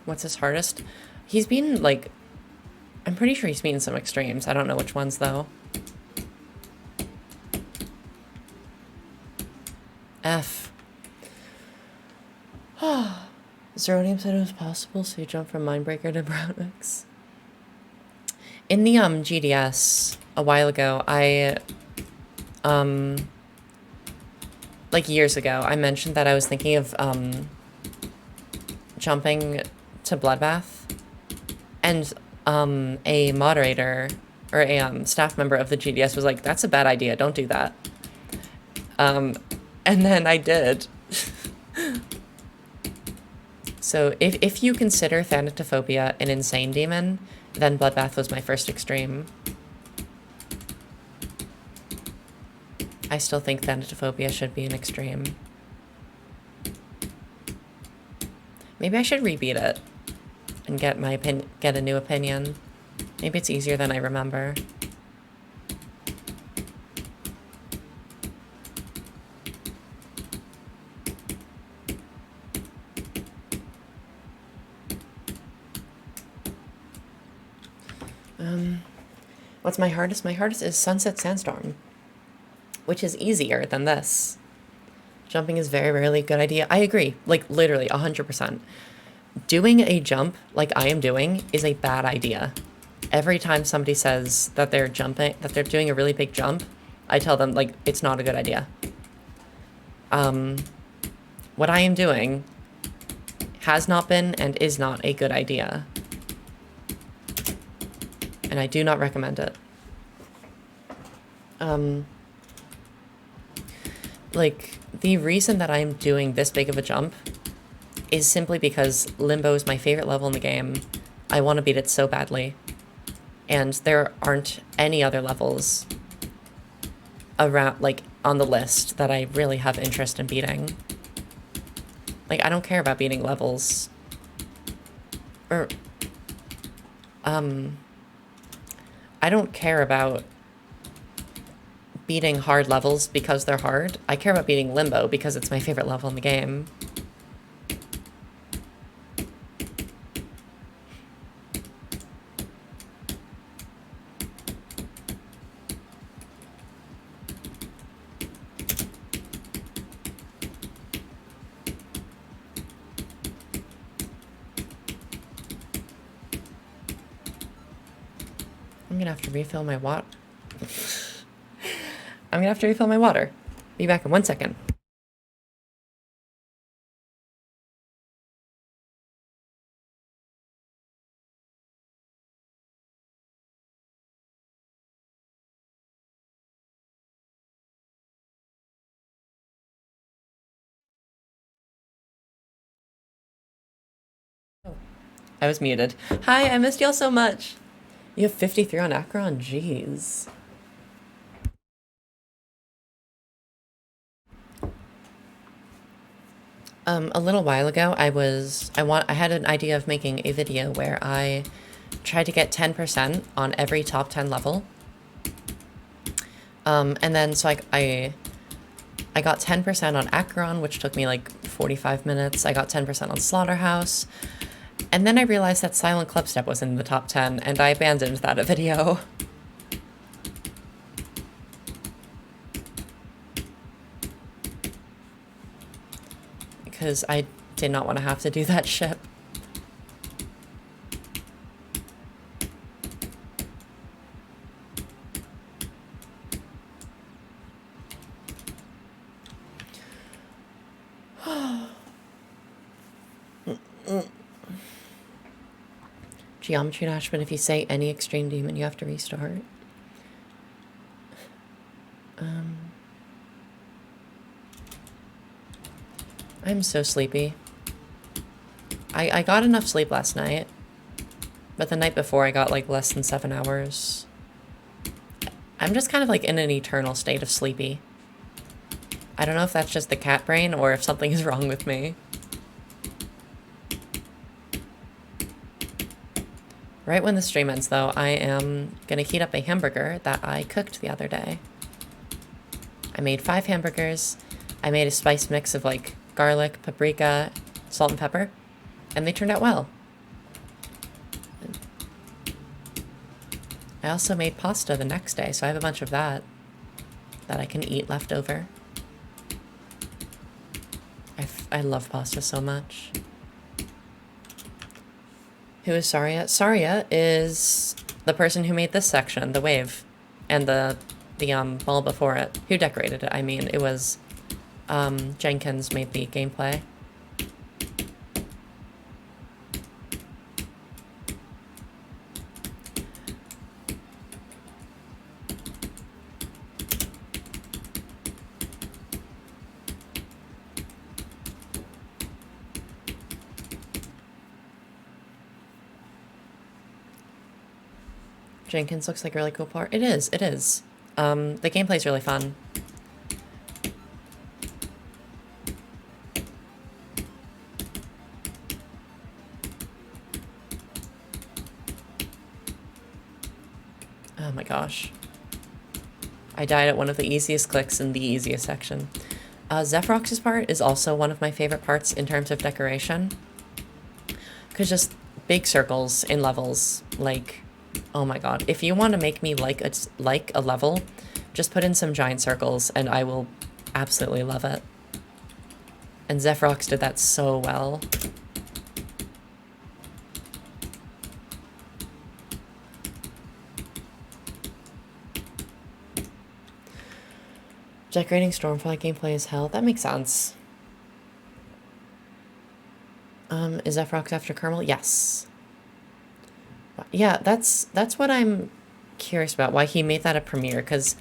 [SPEAKER 1] What's his hardest? He's been, like... I'm pretty sure he's been in some extremes. I don't know which ones, though. F. Zeronium said it was possible, so you jump from Mindbreaker to Brownix. In the, GDS, a while ago, like, years ago, I mentioned that I was thinking of, jumping to Bloodbath, and a moderator or a staff member of the GDS was like, that's a bad idea, don't do that. And then I did. So if you consider Thanatophobia an insane demon, then Bloodbath was my first extreme. I still think Thanatophobia should be an extreme. Maybe I should rebeat it and get a new opinion. Maybe it's easier than I remember. What's my hardest? My hardest is Sunset Sandstorm, which is easier than this. Jumping is very rarely a good idea. I agree, like, literally 100%. Doing a jump like I am doing is a bad idea. Every time somebody says that they're doing a really big jump, I tell them, like, it's not a good idea. What I am doing has not been and is not a good idea. And I do not recommend it. Like, the reason that I'm doing this big of a jump is simply because Limbo is my favorite level in the game. I want to beat it so badly. And there aren't any other levels around, like, on the list that I really have interest in beating. Like, I don't care about beating levels. Or, I don't care about beating hard levels because they're hard. I care about beating Limbo because it's my favorite level in the game. I'm gonna have to refill my water. I'm gonna have to refill my water. Be back in 1 second. I was muted. Hi, I missed y'all so much. You have 53 on Acheron? Jeez. A little while ago, I had an idea of making a video where I tried to get 10% on every top 10 level. And then, so I got 10% on Acheron, which took me like 45 minutes. I got 10% on Slaughterhouse. And then I realized that Silent Clubstep was in the top 10, and I abandoned that video. Because I did not want to have to do that shit. Geometry Dash, but if you say any extreme demon, you have to restart. I'm so sleepy. I got enough sleep last night, but the night before I got like less than 7 hours. I'm just kind of like in an eternal state of sleepy. I don't know if that's just the cat brain or if something is wrong with me. Right when the stream ends, though, I am gonna heat up a hamburger that I cooked the other day. I made 5 hamburgers. I made a spice mix of like garlic, paprika, salt and pepper, and they turned out well. I also made pasta the next day, so I have a bunch of that I can eat leftover. I love pasta so much. Who is Saria? Saria is the person who made this section, the wave, and the ball before it. Who decorated it, I mean. It was, Jenkins made the gameplay. Jenkins looks like a really cool part. It is, it is. The gameplay's really fun. Oh my gosh. I died at one of the easiest clicks in the easiest section. Zephyrox's part is also one of my favorite parts in terms of decoration. Because just big circles in levels, like... Oh my god, if you want to make me like a level, just put in some giant circles and I will absolutely love it. And Zephyrox did that so well. Decorating Stormfly gameplay is hell. That makes sense. Is Zephyrox after Carmel? Yes. Yeah, that's what I'm curious about, why he made that a premiere, because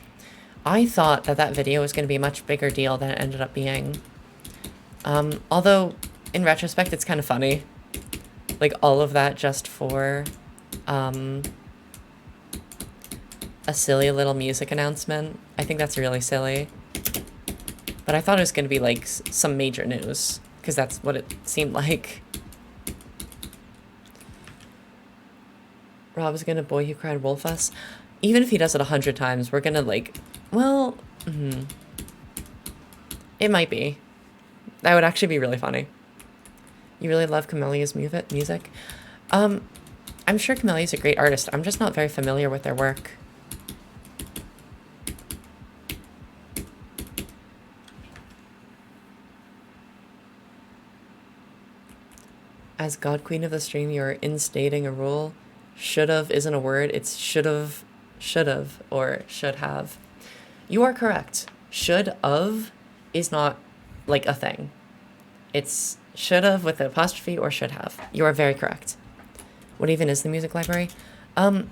[SPEAKER 1] I thought that video was going to be a much bigger deal than it ended up being. Although, in retrospect, it's kind of funny. Like, all of that just for a silly little music announcement. I think that's really silly. But I thought it was going to be like some major news, because that's what it seemed like. Rob's gonna Boy Who Cried Wolf us. Even if he does it 100 times, we're gonna like, well, it might be. That would actually be really funny. You really love Camellia's music? I'm sure Camellia's a great artist. I'm just not very familiar with their work. As God Queen of the Stream, you're instating a rule. Should've isn't a word. It's should've, or should have. You are correct. Should've is not like a thing. It's should've with an apostrophe or should have. You are very correct. What even is the music library? When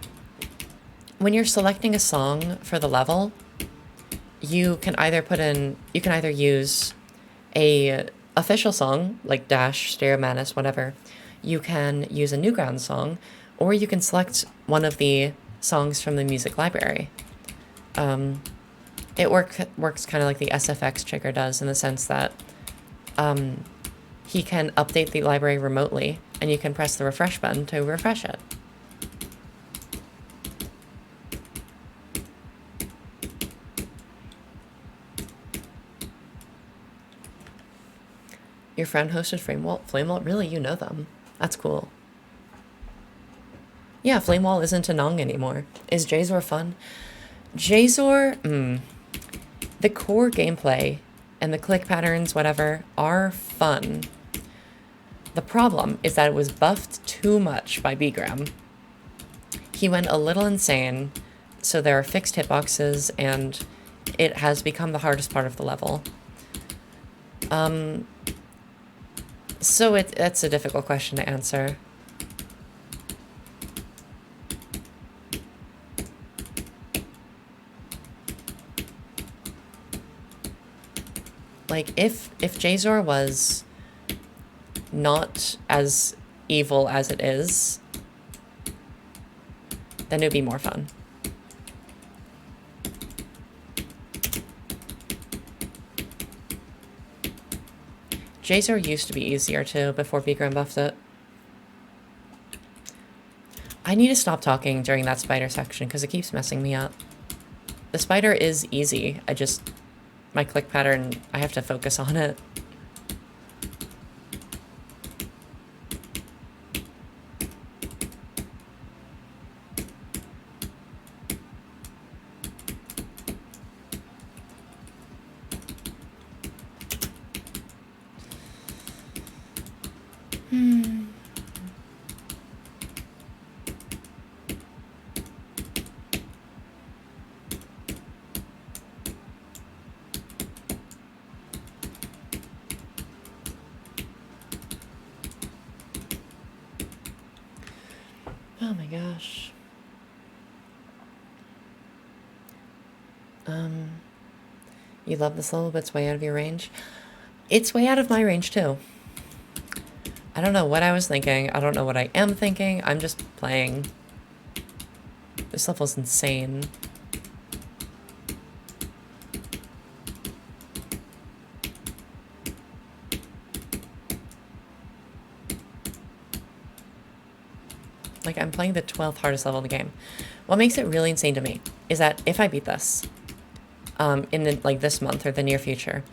[SPEAKER 1] you're selecting a song for the level, you can either use a official song, like Dash, Stereo Madness, whatever. You can use a Newgrounds song, or you can select one of the songs from the music library. It works kind of like the SFX trigger does, in the sense that he can update the library remotely, and you can press the refresh button to refresh it. Your friend hosted Flamewall? Really? You know them? That's cool. Yeah, Flamewall isn't a Nong anymore. Is Jazor fun? Jazor, the core gameplay and the click patterns, whatever, are fun. The problem is that it was buffed too much by Bgram. He went a little insane, so there are fixed hitboxes, and it has become the hardest part of the level. So that's a difficult question to answer. Like, if Jazor was not as evil as it is, then it would be more fun. Jazor used to be easier too, before Bgram buffed it. I need to stop talking during that spider section, because it keeps messing me up. The spider is easy, my click pattern, I have to focus on it. Oh my gosh. You love this level, but it's way out of your range? It's way out of my range too. I don't know what I was thinking. I don't know what I am thinking. I'm just playing. This level's insane. Like, I'm playing the 12th hardest level in the game. What makes it really insane to me is that if I beat this, in this month or the near future,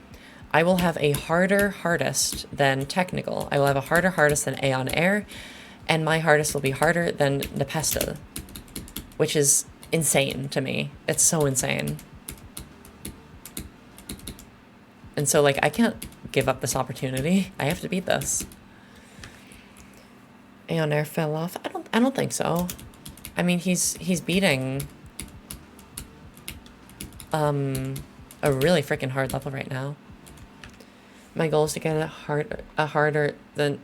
[SPEAKER 1] I will have a harder hardest than technical. I will have a harder hardest than Aeon Air, and my hardest will be harder than Nepesta, which is insane to me. It's so insane. And so, like, I can't give up this opportunity. I have to beat this. Aeon Air fell off. I don't think so. I mean, he's beating a really freaking hard level right now. My goal is to get a harder than...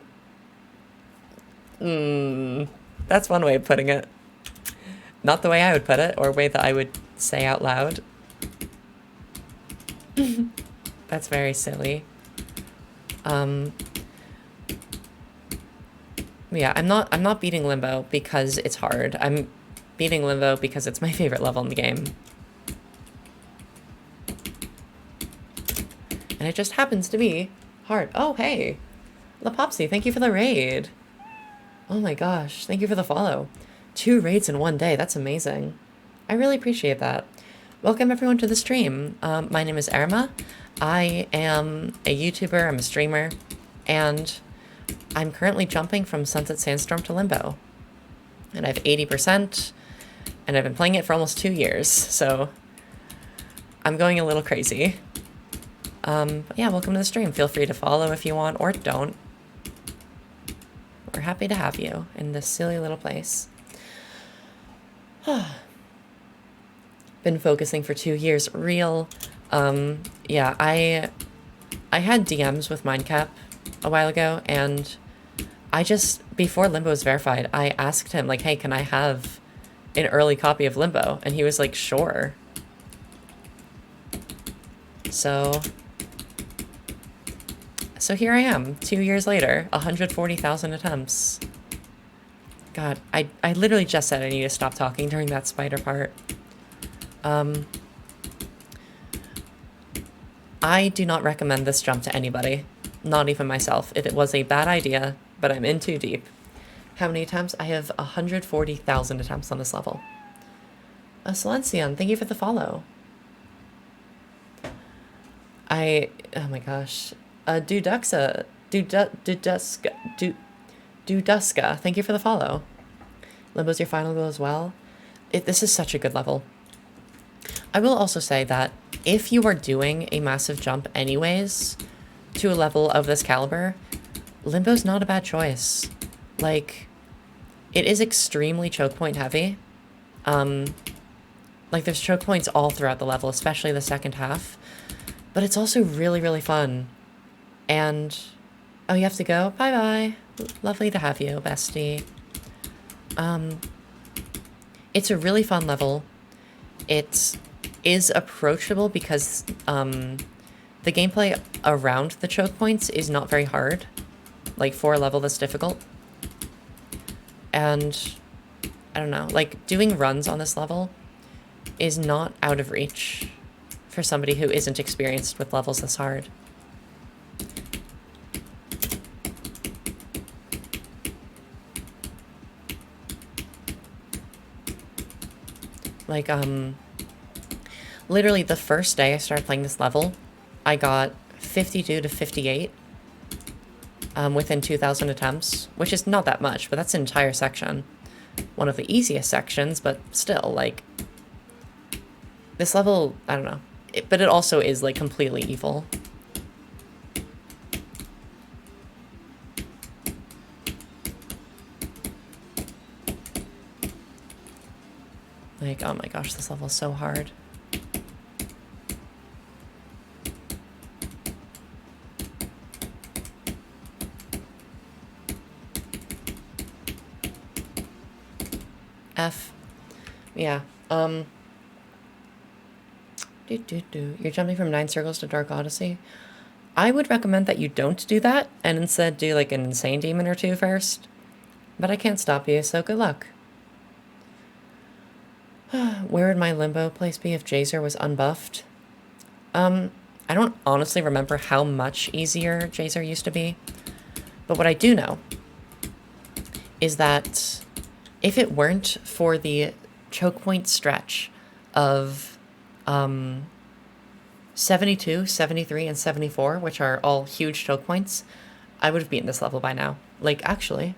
[SPEAKER 1] That's one way of putting it. Not the way I would put it, or a way that I would say out loud. That's very silly. Yeah, I'm not beating Limbo because it's hard. I'm beating Limbo because it's my favorite level in the game. And it just happens to be hard. Oh, hey. LaPopsy, thank you for the raid. Oh my gosh, thank you for the follow. 2 raids in 1 day, that's amazing. I really appreciate that. Welcome everyone to the stream. My name is Erma. I am a YouTuber, I'm a streamer, and I'm currently jumping from Sunset Sandstorm to Limbo. And I have 80%, and I've been playing it for almost 2 years, so I'm going a little crazy. But yeah, welcome to the stream. Feel free to follow if you want, or don't. We're happy to have you in this silly little place. Been focusing for 2 years. Real. Yeah, I had DMs with Mindcap a while ago, and I just, before Limbo was verified, I asked him, like, hey, can I have an early copy of Limbo? And he was like, sure. So here I am, 2 years later, 140,000 attempts. God, I literally just said I need to stop talking during that spider part. I do not recommend this jump to anybody, not even myself. It was a bad idea, but I'm in too deep. How many attempts? I have 140,000 attempts on this level. Silencion, thank you for the follow. Oh my gosh. Duduska, thank you for the follow. Limbo's your final goal as well. This is such a good level. I will also say that if you are doing a massive jump anyways to a level of this caliber, Limbo's not a bad choice. Like, it is extremely choke point heavy. Like, there's choke points all throughout the level, especially the second half. But it's also really, really fun. And, oh, you have to go? Bye-bye. Lovely to have you, bestie. It's a really fun level. It is approachable because the gameplay around the choke points is not very hard, like for a level that's difficult. And, I don't know, like doing runs on this level is not out of reach for somebody who isn't experienced with levels this hard. Like, literally the first day I started playing this level, I got 52 to 58 within 2,000 attempts, which is not that much, but that's an entire section. One of the easiest sections, but still, like, this level, I don't know. But it also is, like, completely evil. Like, oh my gosh, this level is so hard. F. Yeah, You're jumping from 9 circles to Dark Odyssey? I would recommend that you don't do that, and instead do, like, an insane demon or 2 first. But I can't stop you, so good luck. Where would my Limbo place be if Jazer was unbuffed? I don't honestly remember how much easier Jazer used to be. But what I do know is that if it weren't for the choke point stretch of 72, 73, and 74, which are all huge choke points, I would have beaten this level by now. Like, actually,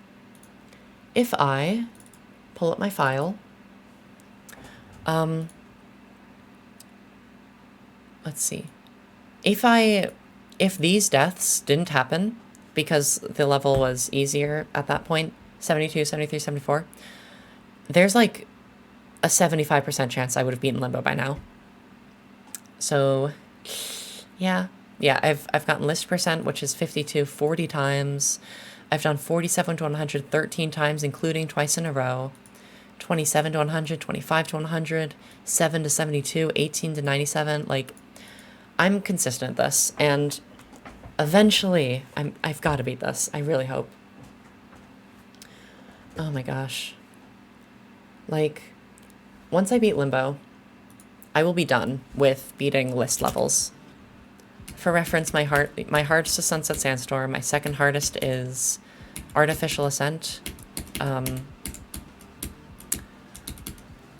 [SPEAKER 1] if I pull up my file, let's see. If these deaths didn't happen because the level was easier at that point, 72, 73, 74, there's like a 75% chance I would have beaten Limbo by now. So, yeah, I've gotten list percent, which is 52, 40 times. I've done 47 to 100, 13 times, including twice in a row. 27 to 100, 25 to 100, 7 to 72, 18 to 97. Like, I'm consistent at this, and eventually I've got to beat this. I really hope. Oh my gosh. Like, once I beat Limbo, I will be done with beating list levels. For reference, my hardest is Sunset Sandstorm. My second hardest is Artificial Ascent.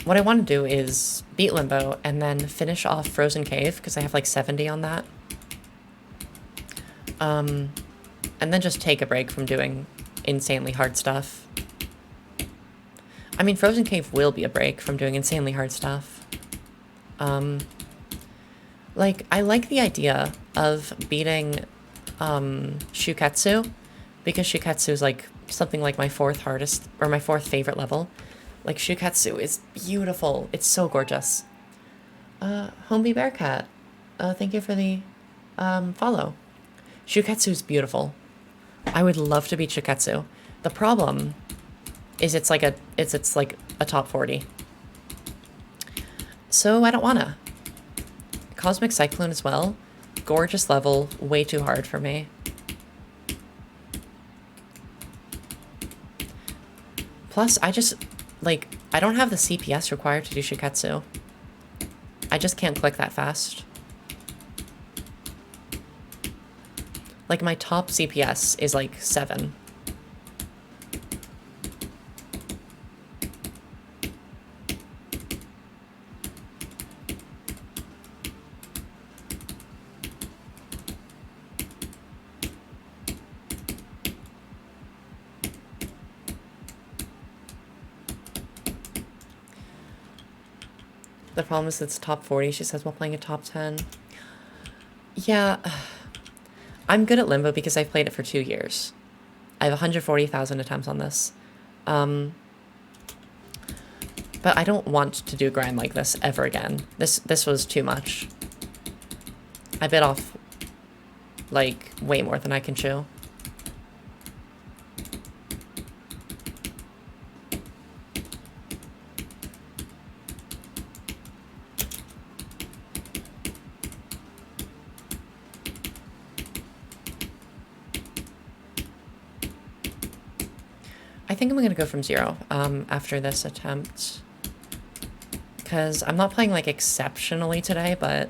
[SPEAKER 1] What I want to do is beat Limbo and then finish off Frozen Cave, because I have like 70 on that. And then just take a break from doing insanely hard stuff. I mean, Frozen Cave will be a break from doing insanely hard stuff. Like, I like the idea of beating Shuketsu, because Shuketsu is like something like my fourth hardest, or my fourth favorite level. Like, Shuketsu is beautiful. It's so gorgeous. Homebie Bearcat, thank you for the follow. Shuketsu is beautiful. I would love to beat Shuketsu. The problem is it's like a top 40. So I don't wanna. Cosmic Cyclone as well. Gorgeous level, way too hard for me. Plus, I don't have the CPS required to do Shiketsu. I just can't click that fast. Like, my top CPS is like 7. The problem is it's top 40, she says, while playing a top 10. Yeah, I'm good at Limbo because I've played it for 2 years. I have 140,000 attempts on this. But I don't want to do a grind like this ever again. This was too much. I bit off, like, way more than I can chew. I think I'm gonna go from 0 after this attempt. Because I'm not playing, like, exceptionally today, but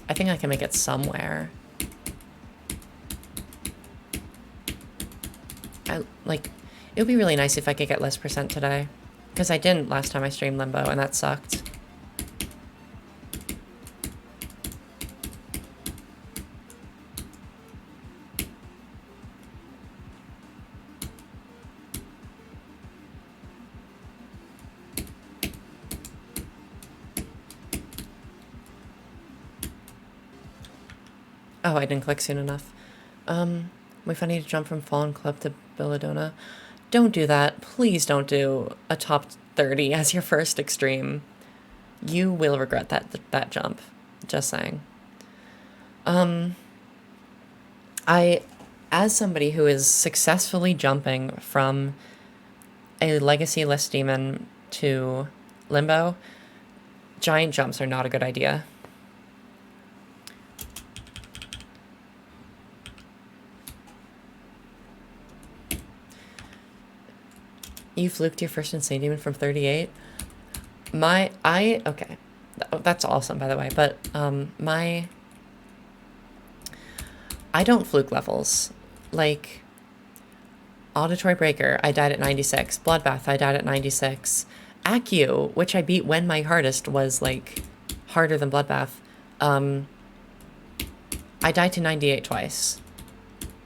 [SPEAKER 1] I think I can make it somewhere. It would be really nice if I could get less percent today. Because I didn't last time I streamed Limbo, and that sucked. Oh, I didn't click soon enough. If I need to jump from Fallen Club to Belladonna. Don't do that. Please don't do a top 30 as your first extreme. You will regret that jump. Just saying. As somebody who is successfully jumping from a Legacy List Demon to Limbo, giant jumps are not a good idea. You fluked your first Insane Demon from 38? Okay. That's awesome, by the way, but, I don't fluke levels. Like, Auditory Breaker, I died at 96. Bloodbath, I died at 96. Accu, which I beat when my hardest was, like, harder than Bloodbath, I died to 98 twice.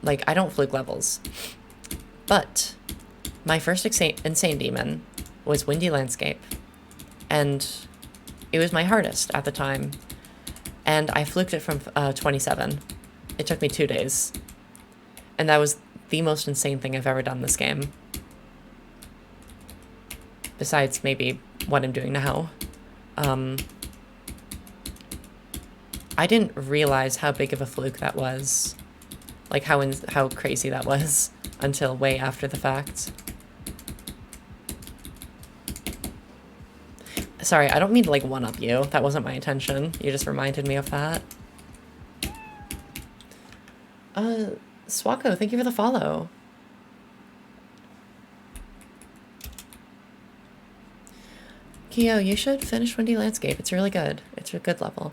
[SPEAKER 1] Like, I don't fluke levels. But my first Insane Demon was Windy Landscape, and it was my hardest at the time, and I fluked it from 27. It took me 2 days, and that was the most insane thing I've ever done this game. Besides maybe what I'm doing now. I didn't realize how big of a fluke that was, like how crazy that was, until way after the fact. Sorry, I don't mean to, like, one-up you. That wasn't my intention. You just reminded me of that. Swako, thank you for the follow. Kyo, you should finish Windy Landscape. It's really good. It's a good level.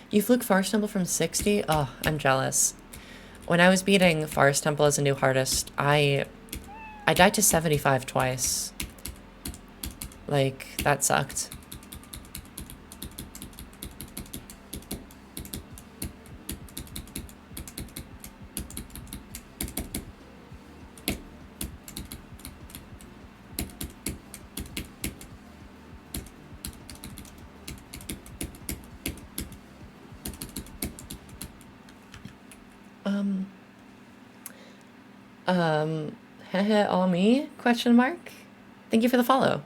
[SPEAKER 1] You fluke Forest Temple from 60? Oh, I'm jealous. When I was beating Forest Temple as a new hardest, I died to 75 twice. Like, that sucked. Hehe, all me? Question mark? Thank you for the follow.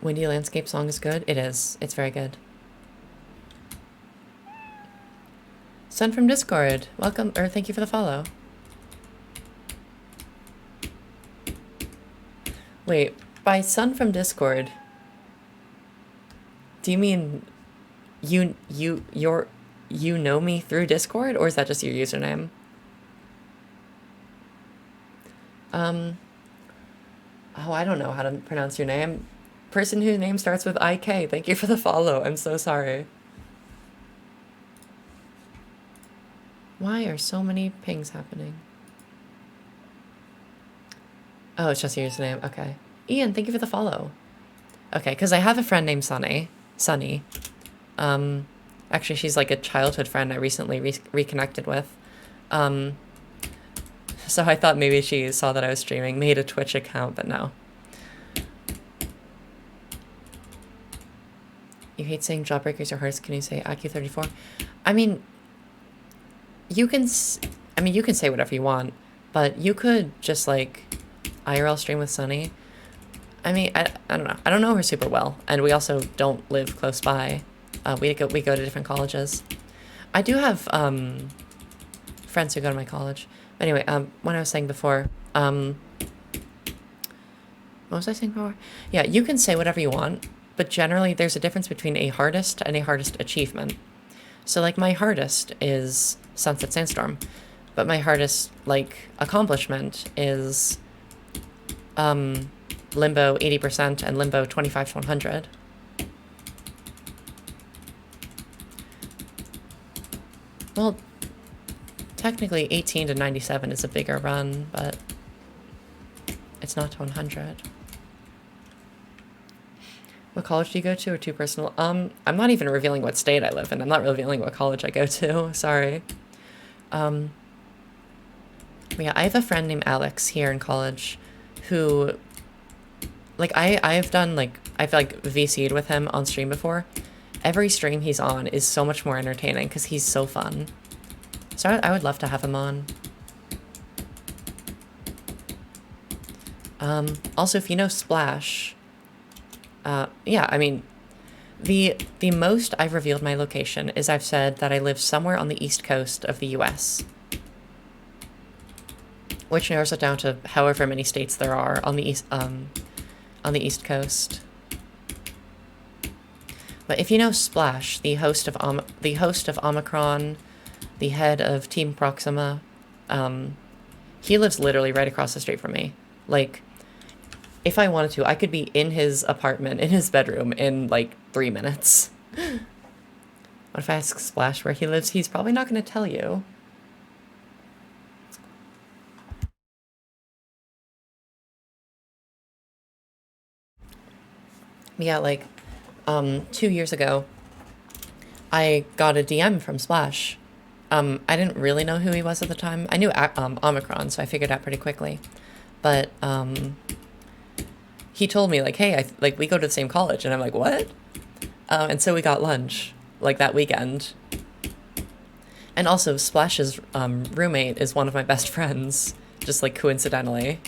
[SPEAKER 1] Windy Landscape song is good? It is. It's very good. Sun from Discord, welcome, or thank you for the follow. Wait, by Sun from Discord, do you mean you know me through Discord, or is that just your username? Oh, I don't know how to pronounce your name. Person whose name starts with IK, thank you for the follow. I'm so sorry. Why are so many pings happening? Oh, it's just your username. Okay. Ian, thank you for the follow. Okay, because I have a friend named Sunny. Actually, she's like a childhood friend I recently reconnected with. So I thought maybe she saw that I was streaming, made a Twitch account, but no. You hate saying Jawbreakers are hardest. Can you say IQ34? I mean, you can say whatever you want, but you could just like IRL stream with Sunny. I mean, I don't know. I don't know her super well, and we also don't live close by. We go to different colleges. I do have friends who go to my college. But anyway, what I was saying before, what was I saying before? Yeah, you can say whatever you want, but generally there's a difference between a hardest and a hardest achievement. So like my hardest is Sunset Sandstorm, but my hardest like accomplishment is Limbo 80% and Limbo 25 to 100. Well, technically 18 to 97 is a bigger run, but it's not to 100. What college do you go to, or too personal? I'm not even revealing what state I live in. I'm not revealing what college I go to. Sorry. Yeah, I have a friend named Alex here in college who, like, I've VC'd with him on stream before. Every stream he's on is so much more entertaining because he's so fun. So I would love to have him on. Also, if you know Splash, yeah, I mean, the most I've revealed my location is I've said that I live somewhere on the east coast of the US, which narrows it down to however many states there are on the east coast. But if you know Splash, the host of Omicron, the head of Team Proxima, he lives literally right across the street from me. Like, if I wanted to, I could be in his apartment, in his bedroom, in like 3 minutes. What if I ask Splash where he lives? He's probably not going to tell you. Yeah, like, 2 years ago, I got a DM from Splash. I didn't really know who he was at the time. I knew Omicron, so I figured out pretty quickly. But he told me, like, hey, we go to the same college. And I'm like, what? And so we got lunch, like, that weekend. And also, Splash's roommate is one of my best friends, just, like, coincidentally.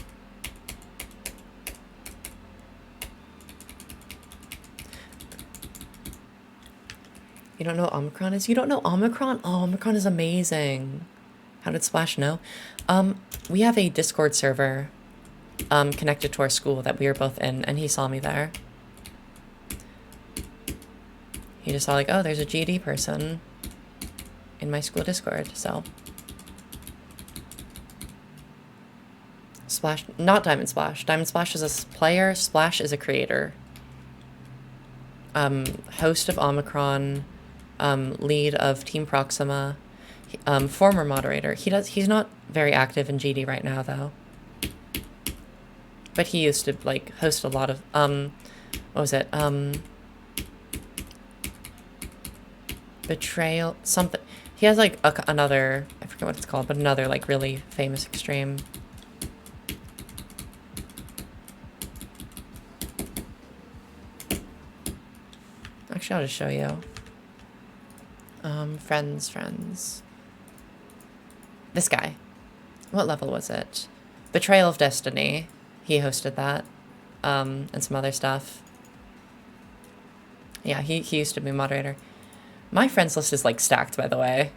[SPEAKER 1] You don't know what Omicron is? You don't know Omicron? Oh, Omicron is amazing. How did Splash know? We have a Discord server connected to our school that we were both in, and he saw me there. He just saw, like, oh, there's a GD person in my school Discord, so. Splash, not Diamond Splash. Diamond Splash is a player, Splash is a creator. Host of Omicron, lead of Team Proxima, former moderator. He's not very active in GD right now though. But he used to like host a lot of what was it? Betrayal something. He has like another, I forget what it's called, but another like really famous extreme. Actually, I'll just show you. Friends. This guy. What level was it? Betrayal of Destiny. He hosted that. And some other stuff. Yeah, he used to be moderator. My friends list is like stacked, by the way.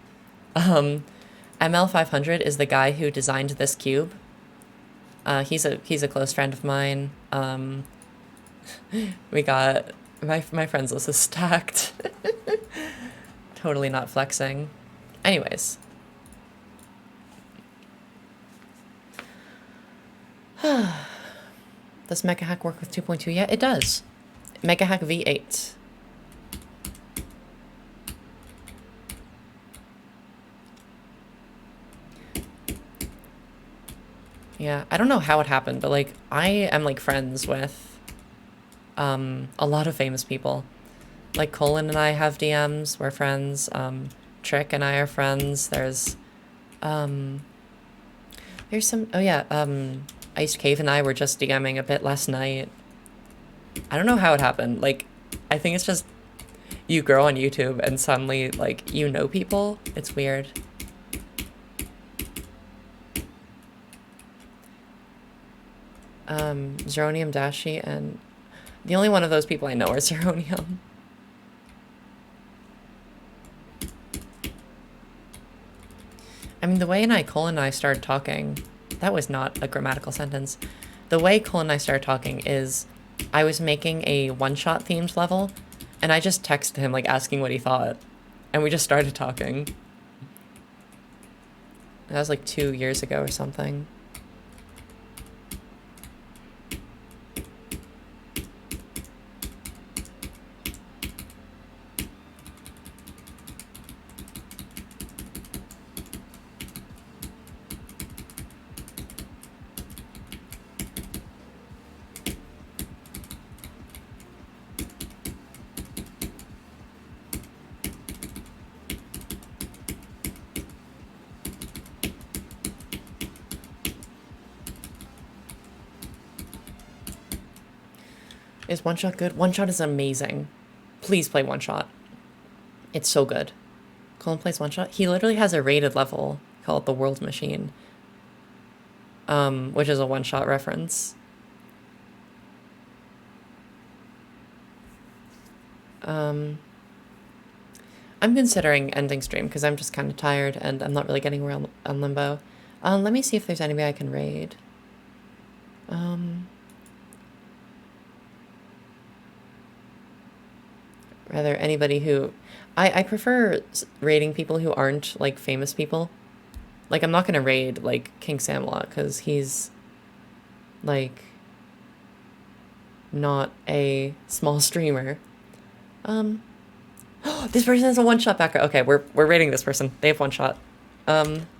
[SPEAKER 1] ML500 is the guy who designed this cube. He's a close friend of mine. We got my friends list is stacked. Totally not flexing. Anyways. Does Mecha Hack work with 2.2 yet? It does. Mecha Hack V8. Yeah, I don't know how it happened, but like I am like friends with a lot of famous people. Like Colin and I have DMs, we're friends. Trick and I are friends. There's some, oh yeah, Iced Cave and I were just DMing a bit last night. I don't know how it happened. Like, I think it's just you grow on YouTube and suddenly like you know people. It's weird. Zeronium Dashi, and the only one of those people I know are Zeronium. I mean, the way Cole and I started talking, that was not a grammatical sentence. The way Cole and I started talking is I was making a one-shot themed level, and I just texted him, like, asking what he thought, and we just started talking. That was, like, 2 years ago or something. Is One Shot good? One Shot is amazing. Please play One Shot. It's so good. Colin plays One Shot. He literally has a rated level called the World Machine, which is a One Shot reference. I'm considering ending stream because I'm just kind of tired and I'm not really getting around on Limbo. Let me see if there's anybody I can raid. Rather, anybody who... I prefer raiding people who aren't, like, famous people. Like, I'm not gonna raid, like, King Samlot, because he's, like, not a small streamer. This person has a one-shot background. Okay, we're raiding this person. They have one shot.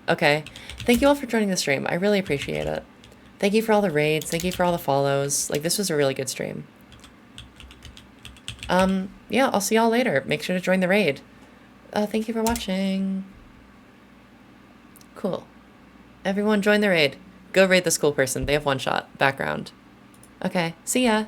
[SPEAKER 1] Okay. Thank you all for joining the stream. I really appreciate it. Thank you for all the raids. Thank you for all the follows. Like, this was a really good stream. Yeah, I'll see y'all later. Make sure to join the raid. Thank you for watching. Cool. Everyone join the raid. Go raid this cool person. They have one shot. Background. Okay, see ya.